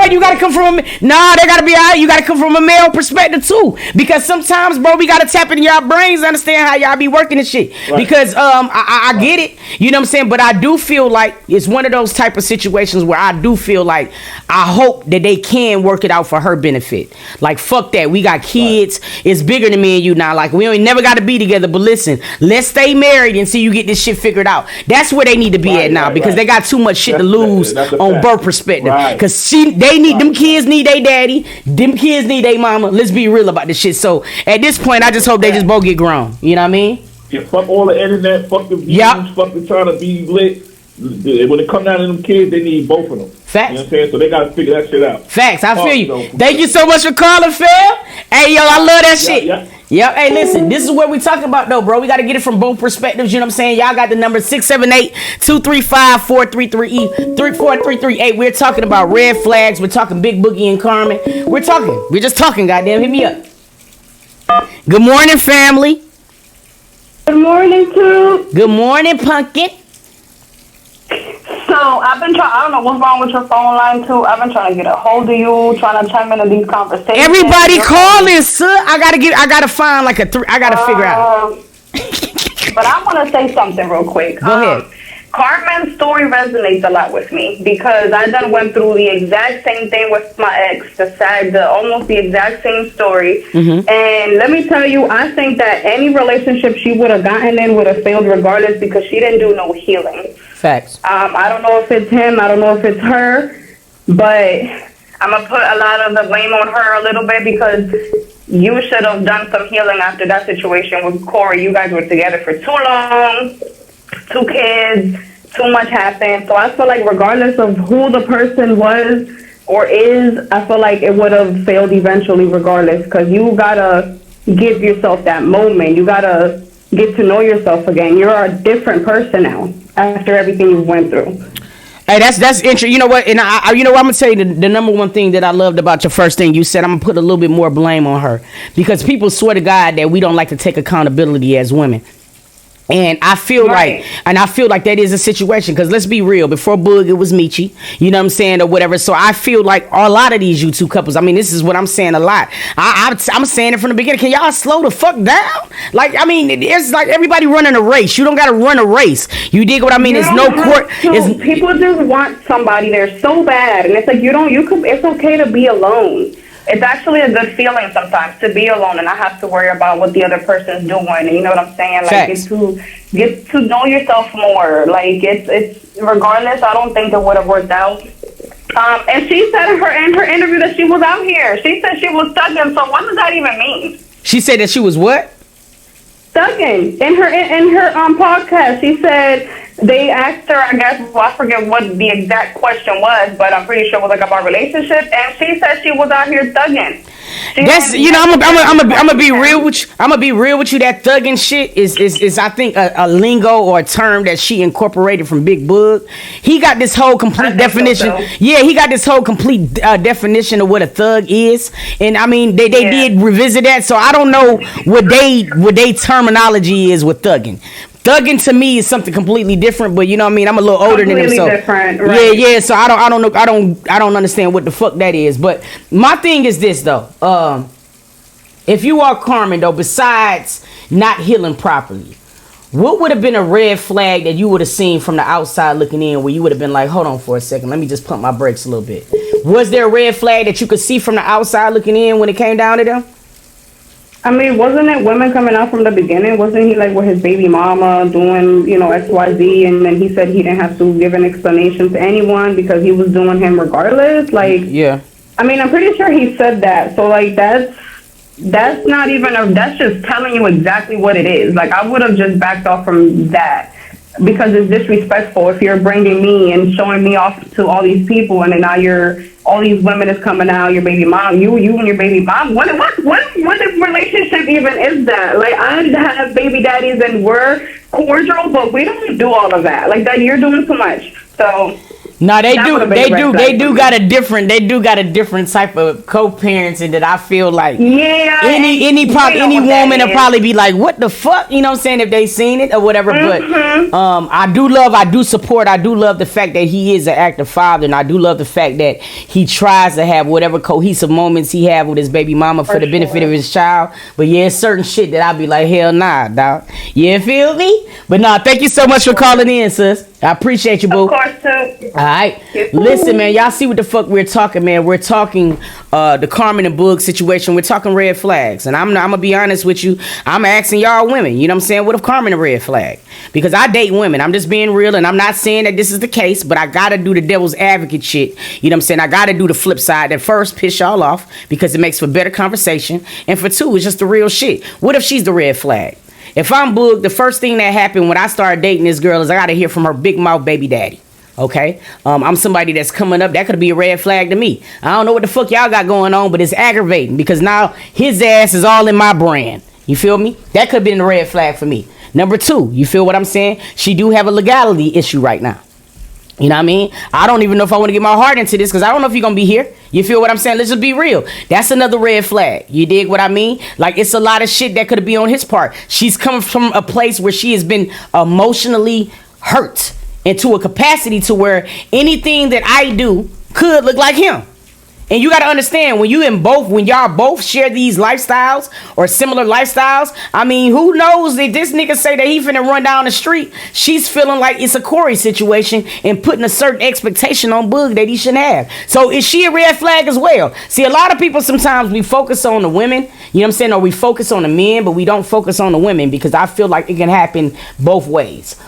S1: you gotta come from they gotta be you gotta come from a male perspective too, because sometimes, bro, we gotta tap into y'all brains, understand how y'all be working and shit. Because I get it, you know what I'm saying, but I do feel like it's one of those type of situations where I do feel like I hope that they can work it out for her benefit. Like, fuck that, we got kids, it's bigger than me and you now, like we ain't never gotta be together, but listen, let's stay married until you get this shit figured out. That's where they need to be at now, because they got too much shit to lose on birth perspective. Because them kids need their daddy, them kids need their mama. Let's be real about this shit. So at this point, I just hope they just both get grown. You know what I mean?
S6: Yeah, fuck all the internet, fuck the views, fuck the trying to be lit. When it come down to them kids, they need both of them.
S1: Facts.
S6: You know what I'm saying? So they gotta figure that shit out.
S1: Facts. I feel you. Thank you so much for calling, Phil. Hey, yo, I love that shit. Yep. Hey, listen, this is what we talking about, though, bro. We got to get it from both perspectives. You know what I'm saying? Y'all got the number 678-235-4338. We're talking about red flags. We're talking Big Boogie and Carmen. We're just talking, goddamn. Hit me up. Good morning, family.
S5: Good morning, Toot.
S1: Good morning, Pumpkin.
S10: So I've been trying. I don't know what's wrong with your phone line too. I've been trying to get a hold of you, trying to chime into these conversations.
S1: Everybody calling, sir. I gotta find like I gotta figure out.
S10: But I want to say something real quick.
S1: Go ahead.
S10: Carmen's story resonates a lot with me because I done went through the exact same thing with my ex, almost the exact same story.
S1: Mm-hmm.
S10: And let me tell you, I think that any relationship she would have gotten in would have failed regardless because she didn't do no healing.
S1: Facts.
S10: I don't know if it's him, I don't know if it's her, but I'm going to put a lot of the blame on her a little bit because you should have done some healing after that situation with Corey. You guys were together for too long. 2 kids, too much happened. So I feel like regardless of who the person was or is, I feel like it would have failed eventually regardless because you got to give yourself that moment. You got to get to know yourself again. You're a different person now after everything you went through.
S1: Hey, that's interesting. You know what? And you know what? I'm gonna tell you the number one thing that I loved about your first thing you said. I'm gonna put a little bit more blame on her because people swear to God that we don't like to take accountability as women. And I feel like that is a situation because let's be real. Before Boog, it was Michi, you know what I'm saying, or whatever. So I feel like a lot of these YouTube couples. I mean, this is what I'm saying a lot. I'm saying it from the beginning. Can y'all slow the fuck down? Like, I mean, it's like everybody running a race. You don't got to run a race. You dig what I mean? There's no court.
S10: People just want somebody there so bad, and it's like it's okay to be alone. It's actually a good feeling sometimes to be alone and not have to worry about what the other person's doing. And you know what I'm saying? Like get to know yourself more. Like it's regardless. I don't think it would have worked out. And she said in her interview that she was out here. She said she was studying. So what does that even mean?
S1: She said that she was what?
S10: thugging in her podcast. She said they asked her, I guess, well, I forget what the exact question was, but I'm pretty sure it was like about relationship, and she said she was out here thugging.
S1: That's, you know, I'm gonna be real with you. I'm gonna be real with you. That thugging shit is I think a lingo or a term that she incorporated from Big Boog. He got this whole complete definition. So. Yeah, he got this whole complete definition of what a thug is, and I mean they did revisit that. So I don't know what they terminology is with thugging. Thugging to me is something completely different, but you know what I mean. I'm a little older than him, so
S10: different, right?
S1: Yeah. So I don't know. I don't understand what the fuck that is. But my thing is this though. If you are Carmen though, besides not healing properly, what would have been a red flag that you would have seen from the outside looking in, where you would have been like, hold on for a second, let me just pump my brakes a little bit? Was there a red flag that you could see from the outside looking in when it came down to them?
S10: I mean, wasn't it women coming out from the beginning? Wasn't he like with his baby mama doing, you know, XYZ, and then he said he didn't have to give an explanation to anyone because he was doing him regardless? Like, yeah. I mean, I'm pretty sure he said that. So like that's not even that's just telling you exactly what it is. Like, I would have just backed off from that because it's disrespectful if you're bringing me and showing me off to all these people, and then now all these women is coming out, your baby mom, you and your baby mom. What relationship even is that? Like, I have baby daddies and we're cordial, but we don't do all of that. Like, that you're doing too much. So
S1: no, they do got a different type of co-parenting that I feel like any woman will probably be like, what the fuck, you know what I'm saying, if they seen it or whatever. But I do love the fact that he is an active father, and I do love the fact that he tries to have whatever cohesive moments he have with his baby mama for the benefit of his child. But yeah, certain shit that I'll be like, hell nah, dog. You feel me? But nah, thank you so much for calling in, sis. I appreciate you, boo.
S10: Of course, too.
S1: All right. Listen, man, y'all see what the fuck we're talking, man. We're talking the Carmen and Boog situation. We're talking red flags. And I'm going to be honest with you. I'm asking y'all women, you know what I'm saying? What if Carmen a red flag? Because I date women. I'm just being real, and I'm not saying that this is the case, but I got to do the devil's advocate shit. You know what I'm saying? I got to do the flip side. That first, piss y'all off because it makes for better conversation. And for two, it's just the real shit. What if she's the red flag? If I'm Boog, the first thing that happened when I started dating this girl is I got to hear from her big mouth baby daddy. Okay, I'm somebody that's coming up. That could be a red flag to me. I don't know what the fuck y'all got going on, but it's aggravating because now his ass is all in my brand. You feel me? That could have been a red flag for me. Number two, you feel what I'm saying? She do have a legality issue right now. You know what I mean? I don't even know if I want to get my heart into this because I don't know if you're going to be here. You feel what I'm saying? Let's just be real. That's another red flag. You dig what I mean? Like, it's a lot of shit that could be on his part. She's coming from a place where she has been emotionally hurt into a capacity to where anything that I do could look like him. And you got to understand, when y'all both share these lifestyles or similar lifestyles, I mean, who knows if this nigga say that he finna run down the street, she's feeling like it's a Corey situation and putting a certain expectation on Boog that he shouldn't have. So is she a red flag as well? See, a lot of people sometimes we focus on the women, you know what I'm saying, or we focus on the men, but we don't focus on the women because I feel like it can happen both ways.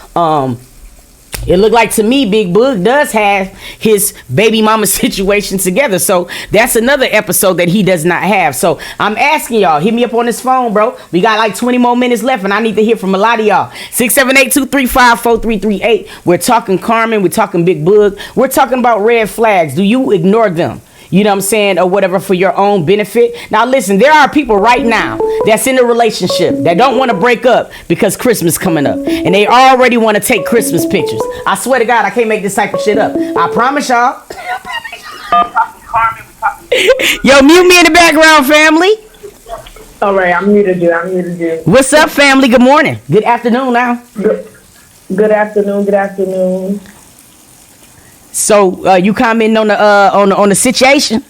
S1: It looked like to me Big Boog does have his baby mama situation together. So that's another episode that he does not have. So I'm asking y'all, hit me up on this phone, bro. We got like 20 more minutes left and I need to hear from a lot of y'all. 678-235-4338. We're talking Carmen. We're talking Big Boog. We're talking about red flags. Do you ignore them? You know what I'm saying? Or whatever for your own benefit. Now listen, there are people right now that's in a relationship that don't want to break up because Christmas coming up. And they already want to take Christmas pictures. I swear to God, I can't make this type of shit up. I promise y'all. Yo, mute me in the background, family.
S7: All right, I'm muted you.
S1: What's up, family? Good morning. Good afternoon now.
S7: Good afternoon.
S1: So you commenting on the situation?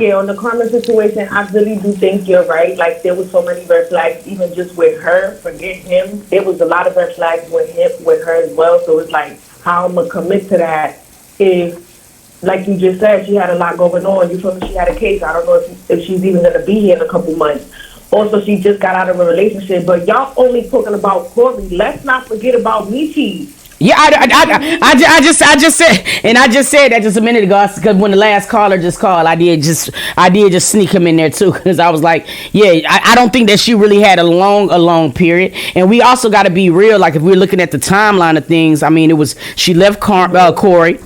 S7: Yeah, on the Carmen situation, I really do think you're right. Like, there was so many red flags, even just with her. Forget him. There was a lot of red flags with her as well. So it's like, how I'm gonna commit to that if, like you just said, she had a lot going on. You feel me? She had a case. I don't know if she's even gonna be here in a couple months. Also, she just got out of a relationship. But y'all only talking about Corey. Let's not forget about Michi.
S1: Yeah, I just said, and I just said that just a minute ago because when the last caller just called, I did just sneak him in there too because I was like, yeah, I don't think that she really had a long period, and we also got to be real. Like if we're looking at the timeline of things, I mean, it was she left Corey.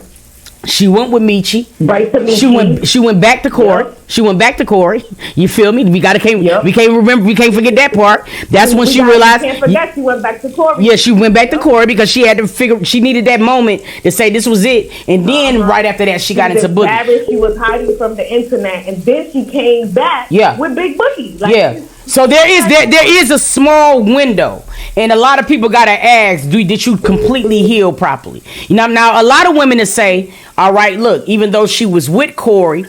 S1: She went with Michi.
S7: Right to Michi.
S1: She went back to Corey. Yep. She went back to Corey. You feel me? We can't forget that part. That's when she realized.
S7: Can't forget she went back to Corey.
S1: Yeah, she went back to Corey because she had to figure. She needed that moment to say this was it, and then right after that she got into Boogie.
S7: She was hiding from the internet, and then she came back. With Big Boogie.
S1: Like, so there is a small window, and a lot of people gotta ask, did you completely heal properly? Now a lot of women that say, all right, look, even though she was with Corey,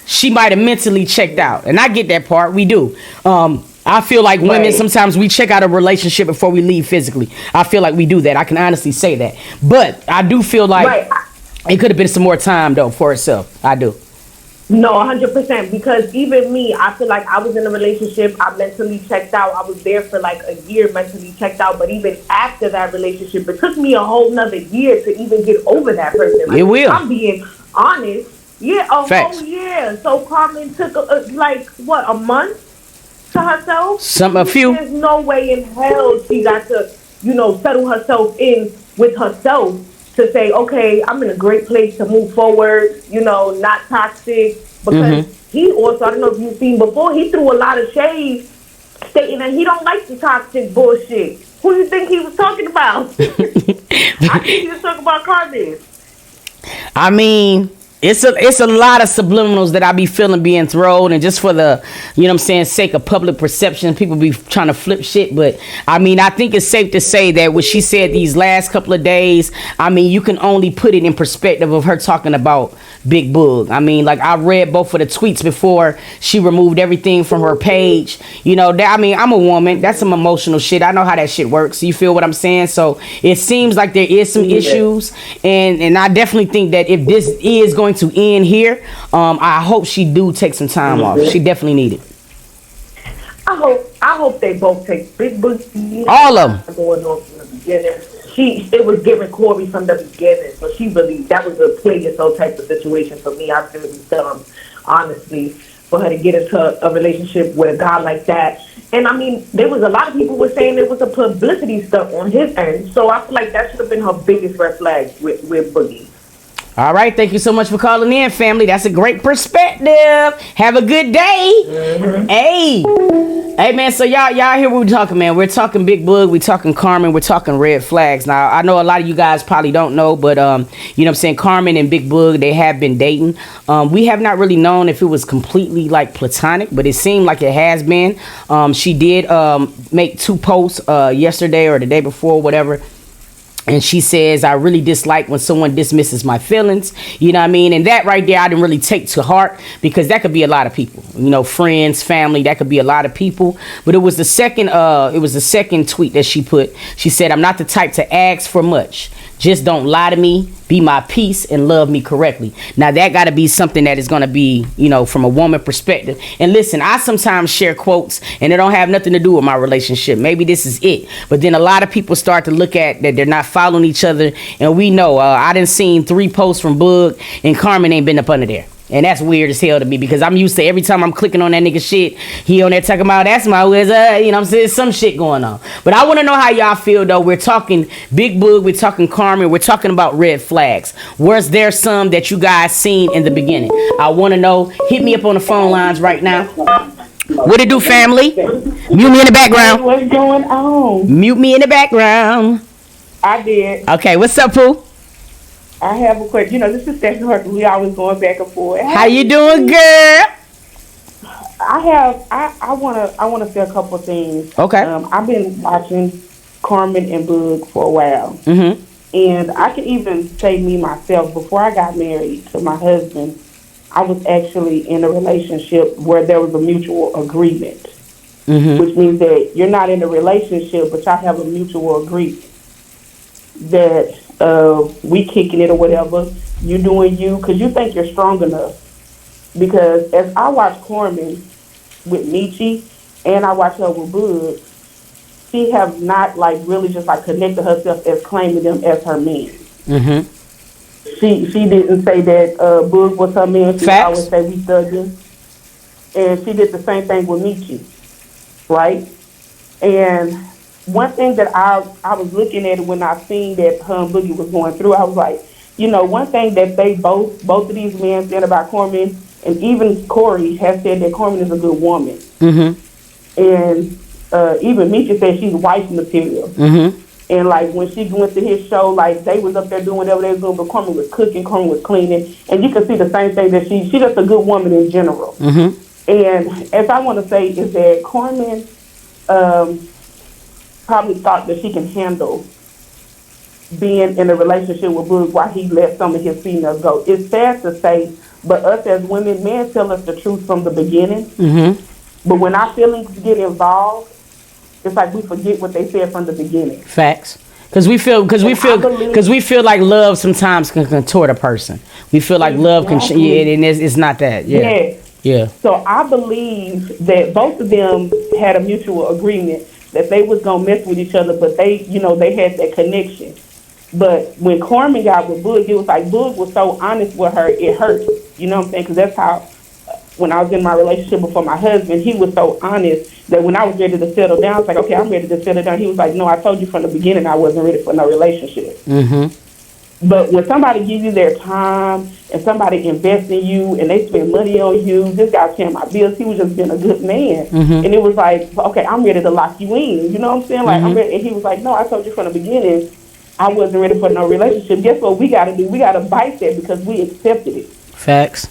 S1: she might have mentally checked out, and I get that part. We do. I feel like women sometimes we check out a relationship before we leave physically. I feel like we do that. I can honestly say that, but I do feel like it could have been some more time though for herself. I do.
S7: No, 100%. Because even me, I feel like I was in a relationship. I mentally checked out. I was there for like a year, mentally checked out. But even after that relationship, it took me a whole nother year to even get over that person. Like,
S1: it will.
S7: I'm being honest. Yeah, whole year. So Carmen took a month to herself.
S1: A few.
S7: There's no way in hell she got to, settle herself in with herself. To say, okay, I'm in a great place to move forward, not toxic. Because he also, I don't know if you've seen before, he threw a lot of shade stating that he don't like the toxic bullshit. Who do you think he was talking about? I think he was talking about Carmen.
S1: I mean, it's a lot of subliminals that I be feeling being thrown, and just for the, sake of public perception, people be trying to flip shit. But I mean, I think it's safe to say that what she said these last couple of days, I mean, you can only put it in perspective of her talking about Big Boog. I mean, like I read both of the tweets before she removed everything from her page. I mean, I'm a woman. That's some emotional shit. I know how that shit works. You feel what I'm saying? So it seems like there is some issues, and I definitely think that if this is going to end here, I hope she do take some time off. She definitely need it.
S7: I hope they both take Big Boogie.
S1: All of them.
S7: Going on from the beginning. It was giving Corey from the beginning, so that was a play yourself type of situation for me. I feel dumb, honestly, for her to get into a relationship with a guy like that. And I mean, there was a lot of people were saying it was a publicity stuff on his end, so I feel like that should have been her biggest red flag with Boogie.
S1: All right, thank you so much for calling in, family. That's a great perspective. Have a good day. Hey, man. So y'all hear what we're talking, man. We're talking Big Boog, we're talking Carmen, we're talking red flags. Now I know a lot of you guys probably don't know, but you know what I'm saying, Carmen and Big Boog, they have been dating. We have not really known if it was completely like platonic, but it seemed like it has been. She did make 2 posts yesterday or the day before, whatever. And she says, I really dislike when someone dismisses my feelings. You know what I mean? And that right there, I didn't really take to heart because that could be a lot of people. Friends, family, that could be a lot of people. But it was the second tweet that she put. She said, I'm not the type to ask for much. Just don't lie to me, be my peace, and love me correctly. Now, that got to be something that is going to be, from a woman perspective. And listen, I sometimes share quotes, and it don't have nothing to do with my relationship. Maybe this is it. But then a lot of people start to look at that they're not following each other. And we know, I done seen 3 posts from Boog, and Carmen ain't been up under there. And that's weird as hell to me because I'm used to every time I'm clicking on that nigga shit, he on there talking about that's my wizard, you know what I'm saying? Some shit going on. But I want to know how y'all feel though. We're talking Big Boog, we're talking Carmen, we're talking about red flags. Was there some that you guys seen in the beginning? I want to know. Hit me up on the phone lines right now. What it do, family? Mute me in the background.
S7: What's going on?
S1: Mute me in the background.
S7: I did.
S1: Okay, what's up, Pooh?
S7: I have a question. This is Stephen Hart. We always going back and forth.
S1: How you doing, girl?
S7: I wanna say a couple of things.
S1: Okay.
S7: I've been watching Carmen and Boog for a while.
S1: Mm-hmm.
S7: And I can even say me myself, before I got married to my husband, I was actually in a relationship where there was a mutual agreement.
S1: Mm-hmm.
S7: Which means that you're not in a relationship, but y'all have a mutual agreement that we kicking it or whatever, you doing you, because you think you're strong enough. Because as I watch Carmen with Michi, and I watch her with Boog,
S4: she have not like really just like connected herself as claiming them as her men.
S1: Mm-hmm.
S4: She didn't say that Boog was her man. She
S1: Facts.
S4: always say we thugging. And she did the same thing with Michi, right? And one thing that I was looking at when I seen that her and Boogie was going through, I was like, one thing that they both of these men said about Carmen, and even Corey has said that Carmen is a good woman.
S1: Mm-hmm.
S4: And even Michi said she's wife material.
S1: Mm-hmm.
S4: And like when she went to his show, like they was up there doing whatever they was doing, but Carmen was cooking, Carmen was cleaning, and you can see the same thing that she's just a good woman in general.
S1: Mm-hmm.
S4: And as I want to say is that Carmen probably thought that she can handle being in a relationship with Boog while he let some of his females go. It's sad to say, but us as women, men tell us the truth from the beginning.
S1: Mm-hmm.
S4: But when our feelings get involved, it's like we forget what they said from the beginning.
S1: Facts. Because we feel like love sometimes can contort a person. We feel like love can, and it's not that. Yeah. Yeah.
S4: So I believe that both of them had a mutual agreement that they was gonna mess with each other, but they had that connection. But when Carmen got with Boog, it was like Boog was so honest with her, it hurt. You know what I'm saying? Because that's how, when I was in my relationship before my husband, he was so honest that when I was ready to settle down, I was like, okay, I'm ready to settle down. He was like, no, I told you from the beginning I wasn't ready for no relationship.
S1: Mm-hmm.
S4: But when somebody gives you their time and somebody invests in you and they spend money on you, this guy's paying my bills. He was just being a good man.
S1: Mm-hmm.
S4: And it was like, okay, I'm ready to lock you in. You know what I'm saying? Like,
S1: Mm-hmm.
S4: I'm ready. And he was like, no, I told you from the beginning I wasn't ready for no relationship. Guess what we got to do? We got to bite that because we accepted it.
S1: Facts.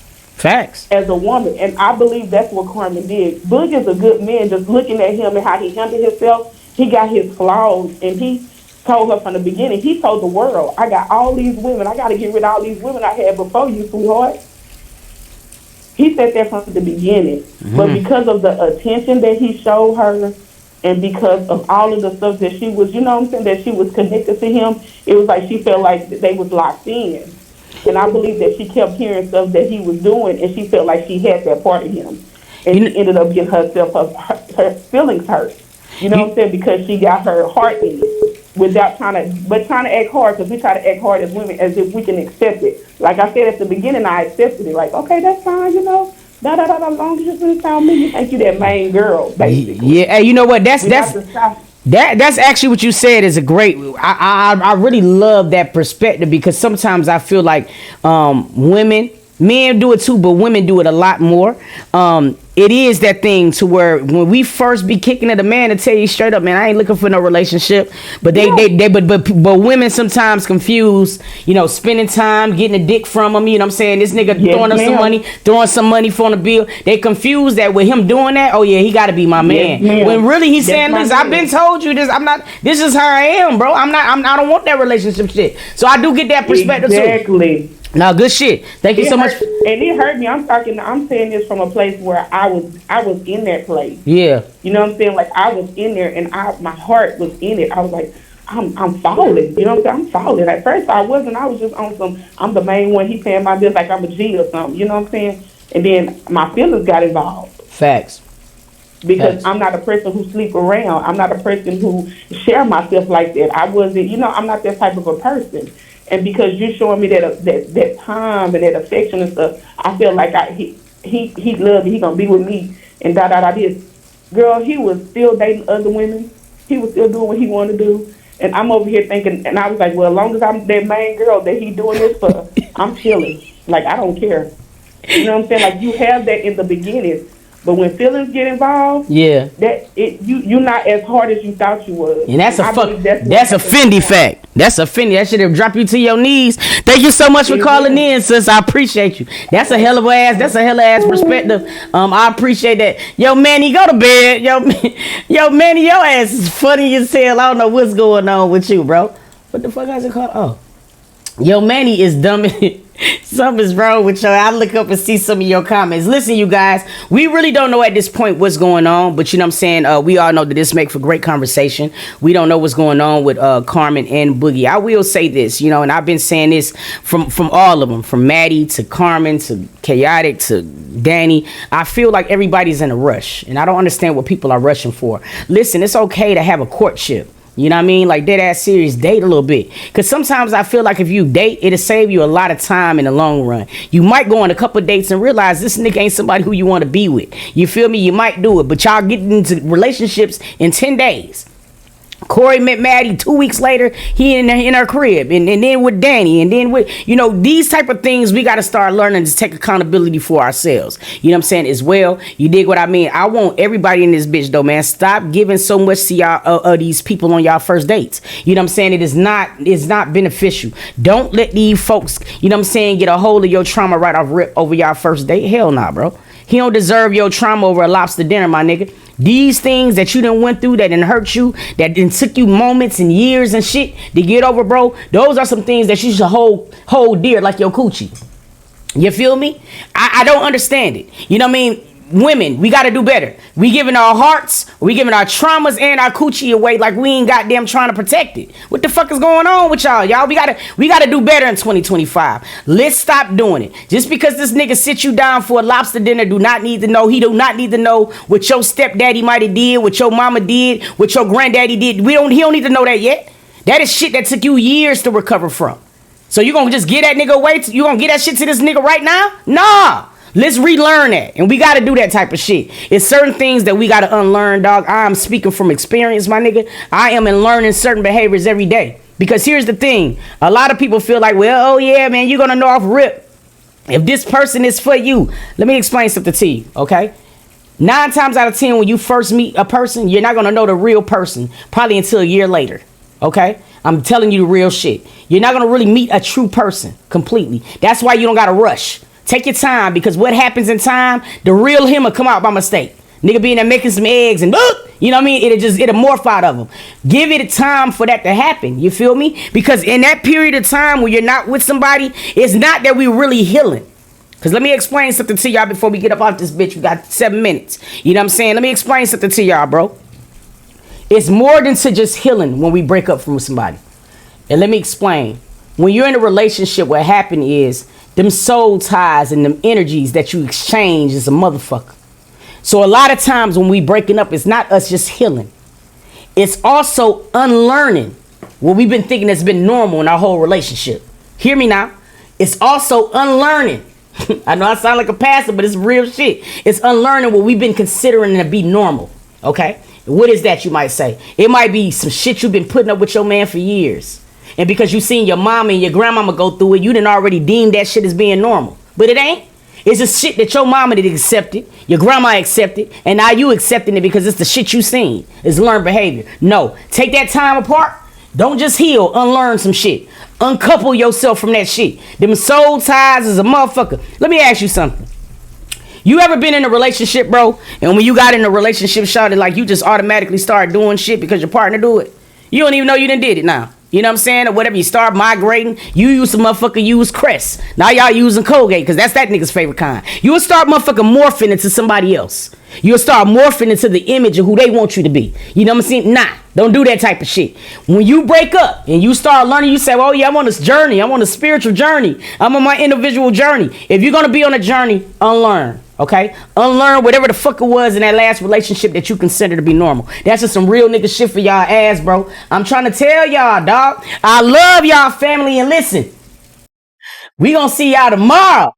S4: As a woman. And I believe that's what Carmen did. Boog is a good man. Just looking at him and how he handled himself, he got his flaws. And he told her from the beginning, he told the world, I got all these women. I got to get rid of all these women I had before you, sweetheart. He said that from the beginning.
S1: Mm-hmm.
S4: But because of the attention that he showed her and because of all of the stuff that she was, that she was connected to him, it was like she felt like they was locked in. And I believe that she kept hearing stuff that he was doing, and she felt like she had that part of him. And she ended up getting herself, her feelings hurt. You know what I'm saying? Because she got her heart in it without trying to act hard, because we try to act hard as women as if we can accept it. Like I said at the beginning, I accepted it. Like, okay, that's fine, long as you spend time with me, you think you that main girl, basically.
S1: Yeah, hey, you know what? That's actually what you said is a great. I really love that perspective, because sometimes I feel like men do it too, but women do it a lot more. It is that thing to where when we first be kicking at a man to tell you straight up, man, I ain't looking for no relationship. But but women sometimes confuse, spending time, getting a dick from him. You know what I'm saying? This nigga throwing some money for the bill. They confuse that with him doing that. Oh yeah, he got to be my man. When really he's saying this, I've been told you this. I'm not. This is how I am, bro. I don't want that relationship shit. So I do get that perspective too. No, good shit. Thank you so much.
S4: And it hurt me. I'm saying this from a place where I was in that place.
S1: Yeah.
S4: You know what I'm saying? Like I was in there and my heart was in it. I was like, I'm falling. You know what I'm saying? I'm falling. At first I wasn't. I was just on some, I'm the main one. He paying my bills like I'm a G or something. You know what I'm saying? And then my feelings got involved.
S1: Facts.
S4: Because I'm not a person who sleep around. I'm not a person who share myself like that. I wasn't, I'm not that type of a person. And because you're showing me that time and that affection and stuff, I feel like he loved me. He gonna be with me and this. Girl, he was still dating other women. He was still doing what he wanted to do. And I'm over here thinking, and I was like, well, as long as I'm that main girl that he doing this for, I'm chilling. Like, I don't care. You know what I'm saying? Like, you have that in the beginning. But when feelings get involved,
S1: yeah,
S4: you're not as hard as you thought you was.
S1: And that's a Fendi fact. That's a Fendi. That should have dropped you to your knees. Thank you so much for calling in, sis. I appreciate you. That's a hell of ass perspective. I appreciate that. Yo, Manny, go to bed. Yo, Manny, your ass is funny as hell. I don't know what's going on with you, bro. What the fuck is it called? Oh, yo, Manny is dumb. Something's wrong with y'all. I look up and see some of your comments. Listen, you guys, we really don't know at this point what's going on, but you know what I'm saying? We all know that this makes for great conversation. We don't know what's going on with Carmen and Boogie. I will say this, you know, and I've been saying this from all of them, from Maddie to Carmen to Chaotic to Danny. I feel like everybody's in a rush, and I don't understand what people are rushing for. Listen, it's okay to have a courtship. You know what I mean? Like, dead ass serious, date a little bit. Because sometimes I feel like if you date, it'll save you a lot of time in the long run. You might go on a couple dates and realize this nigga ain't somebody who you want to be with. You feel me? You might do it. But y'all get into relationships in 10 days. Corey met Maddie 2 weeks later. He in her crib, and then with Danny, and then with, you know, these type of things. We got to start learning to take accountability for ourselves. You know what I'm saying? As well. You dig what I mean? I want everybody in this bitch though, man. Stop giving so much to y'all these people on y'all first dates. You know what I'm saying? It's not beneficial. Don't let these folks, you know what I'm saying, get a hold of your trauma right off rip over y'all first date. Hell nah, bro. He don't deserve your trauma over a lobster dinner, my nigga. These things that you done went through, that done hurt you, that done took you moments and years and shit to get over, bro. Those are some things that you should hold dear, like your coochie. You feel me? I don't understand it. You know what I mean? Women, we got to do better. We giving our hearts, we giving our traumas and our coochie away like we ain't goddamn trying to protect it. What the fuck is going on with y'all? We gotta do better in 2025. Let's stop doing it. Just because this nigga sit you down for a lobster dinner, he do not need to know what your stepdaddy might have did, what your mama did, what your granddaddy did. He don't need to know that yet. That is shit that took you years to recover from. So you gonna just get that nigga away? You gonna get that shit to this nigga right now? Nah. Let's relearn that. And we got to do that type of shit. It's certain things that we got to unlearn, dog. I'm speaking from experience, my nigga. I am learning certain behaviors every day. Because here's the thing. A lot of people feel like, well, oh yeah, man, you're going to know off rip if this person is for you. Let me explain something to you, okay? 9 times out of 10, when you first meet a person, you're not going to know the real person probably until a year later, okay? I'm telling you the real shit. You're not going to really meet a true person completely. That's why you don't got to rush. Take your time, because what happens in time, the real him will come out by mistake. Nigga be in there making some eggs and you know what I mean? It'll morph out of them. Give it a time for that to happen. You feel me? Because in that period of time when you're not with somebody, it's not that we really healing. Because let me explain something to y'all before we get up off this bitch. We got 7 minutes. You know what I'm saying? Let me explain something to y'all, bro. It's more than to just healing when we break up from somebody. And let me explain. When you're in a relationship, what happened is them soul ties and them energies that you exchange is a motherfucker. So a lot of times when we breaking up, it's not us just healing. It's also unlearning what we've been thinking has been normal in our whole relationship. Hear me now. It's also unlearning. I know I sound like a pastor, but it's real shit. It's unlearning what we've been considering to be normal. Okay? What is that, you might say? It might be some shit you've been putting up with your man for years. And because you seen your mama and your grandmama go through it, you done already deemed that shit as being normal. But it ain't. It's just shit that your mama did accepted, your grandma accepted, and now you accepting it because it's the shit you seen. It's learned behavior. No. Take that time apart. Don't just heal. Unlearn some shit. Uncouple yourself from that shit. Them soul ties is a motherfucker. Let me ask you something. You ever been in a relationship, bro? And when you got in a relationship, shawty, like you just automatically start doing shit because your partner do it? You don't even know you done did it now. You know what I'm saying? Or whatever, you start migrating. You use some motherfucker use Crest. Now y'all using Colgate because that's that nigga's favorite kind. You will start motherfucker morphing into somebody else. You'll start morphing into the image of who they want you to be. You know what I'm saying? Nah, don't do that type of shit. When you break up and you start learning, you say, oh yeah, I'm on this journey. I'm on a spiritual journey. I'm on my individual journey. If you're going to be on a journey, unlearn. Okay? Unlearn whatever the fuck it was in that last relationship that you consider to be normal. That's just some real nigga shit for y'all ass, bro. I'm trying to tell y'all, dog. I love y'all family, and listen. We gonna see y'all tomorrow.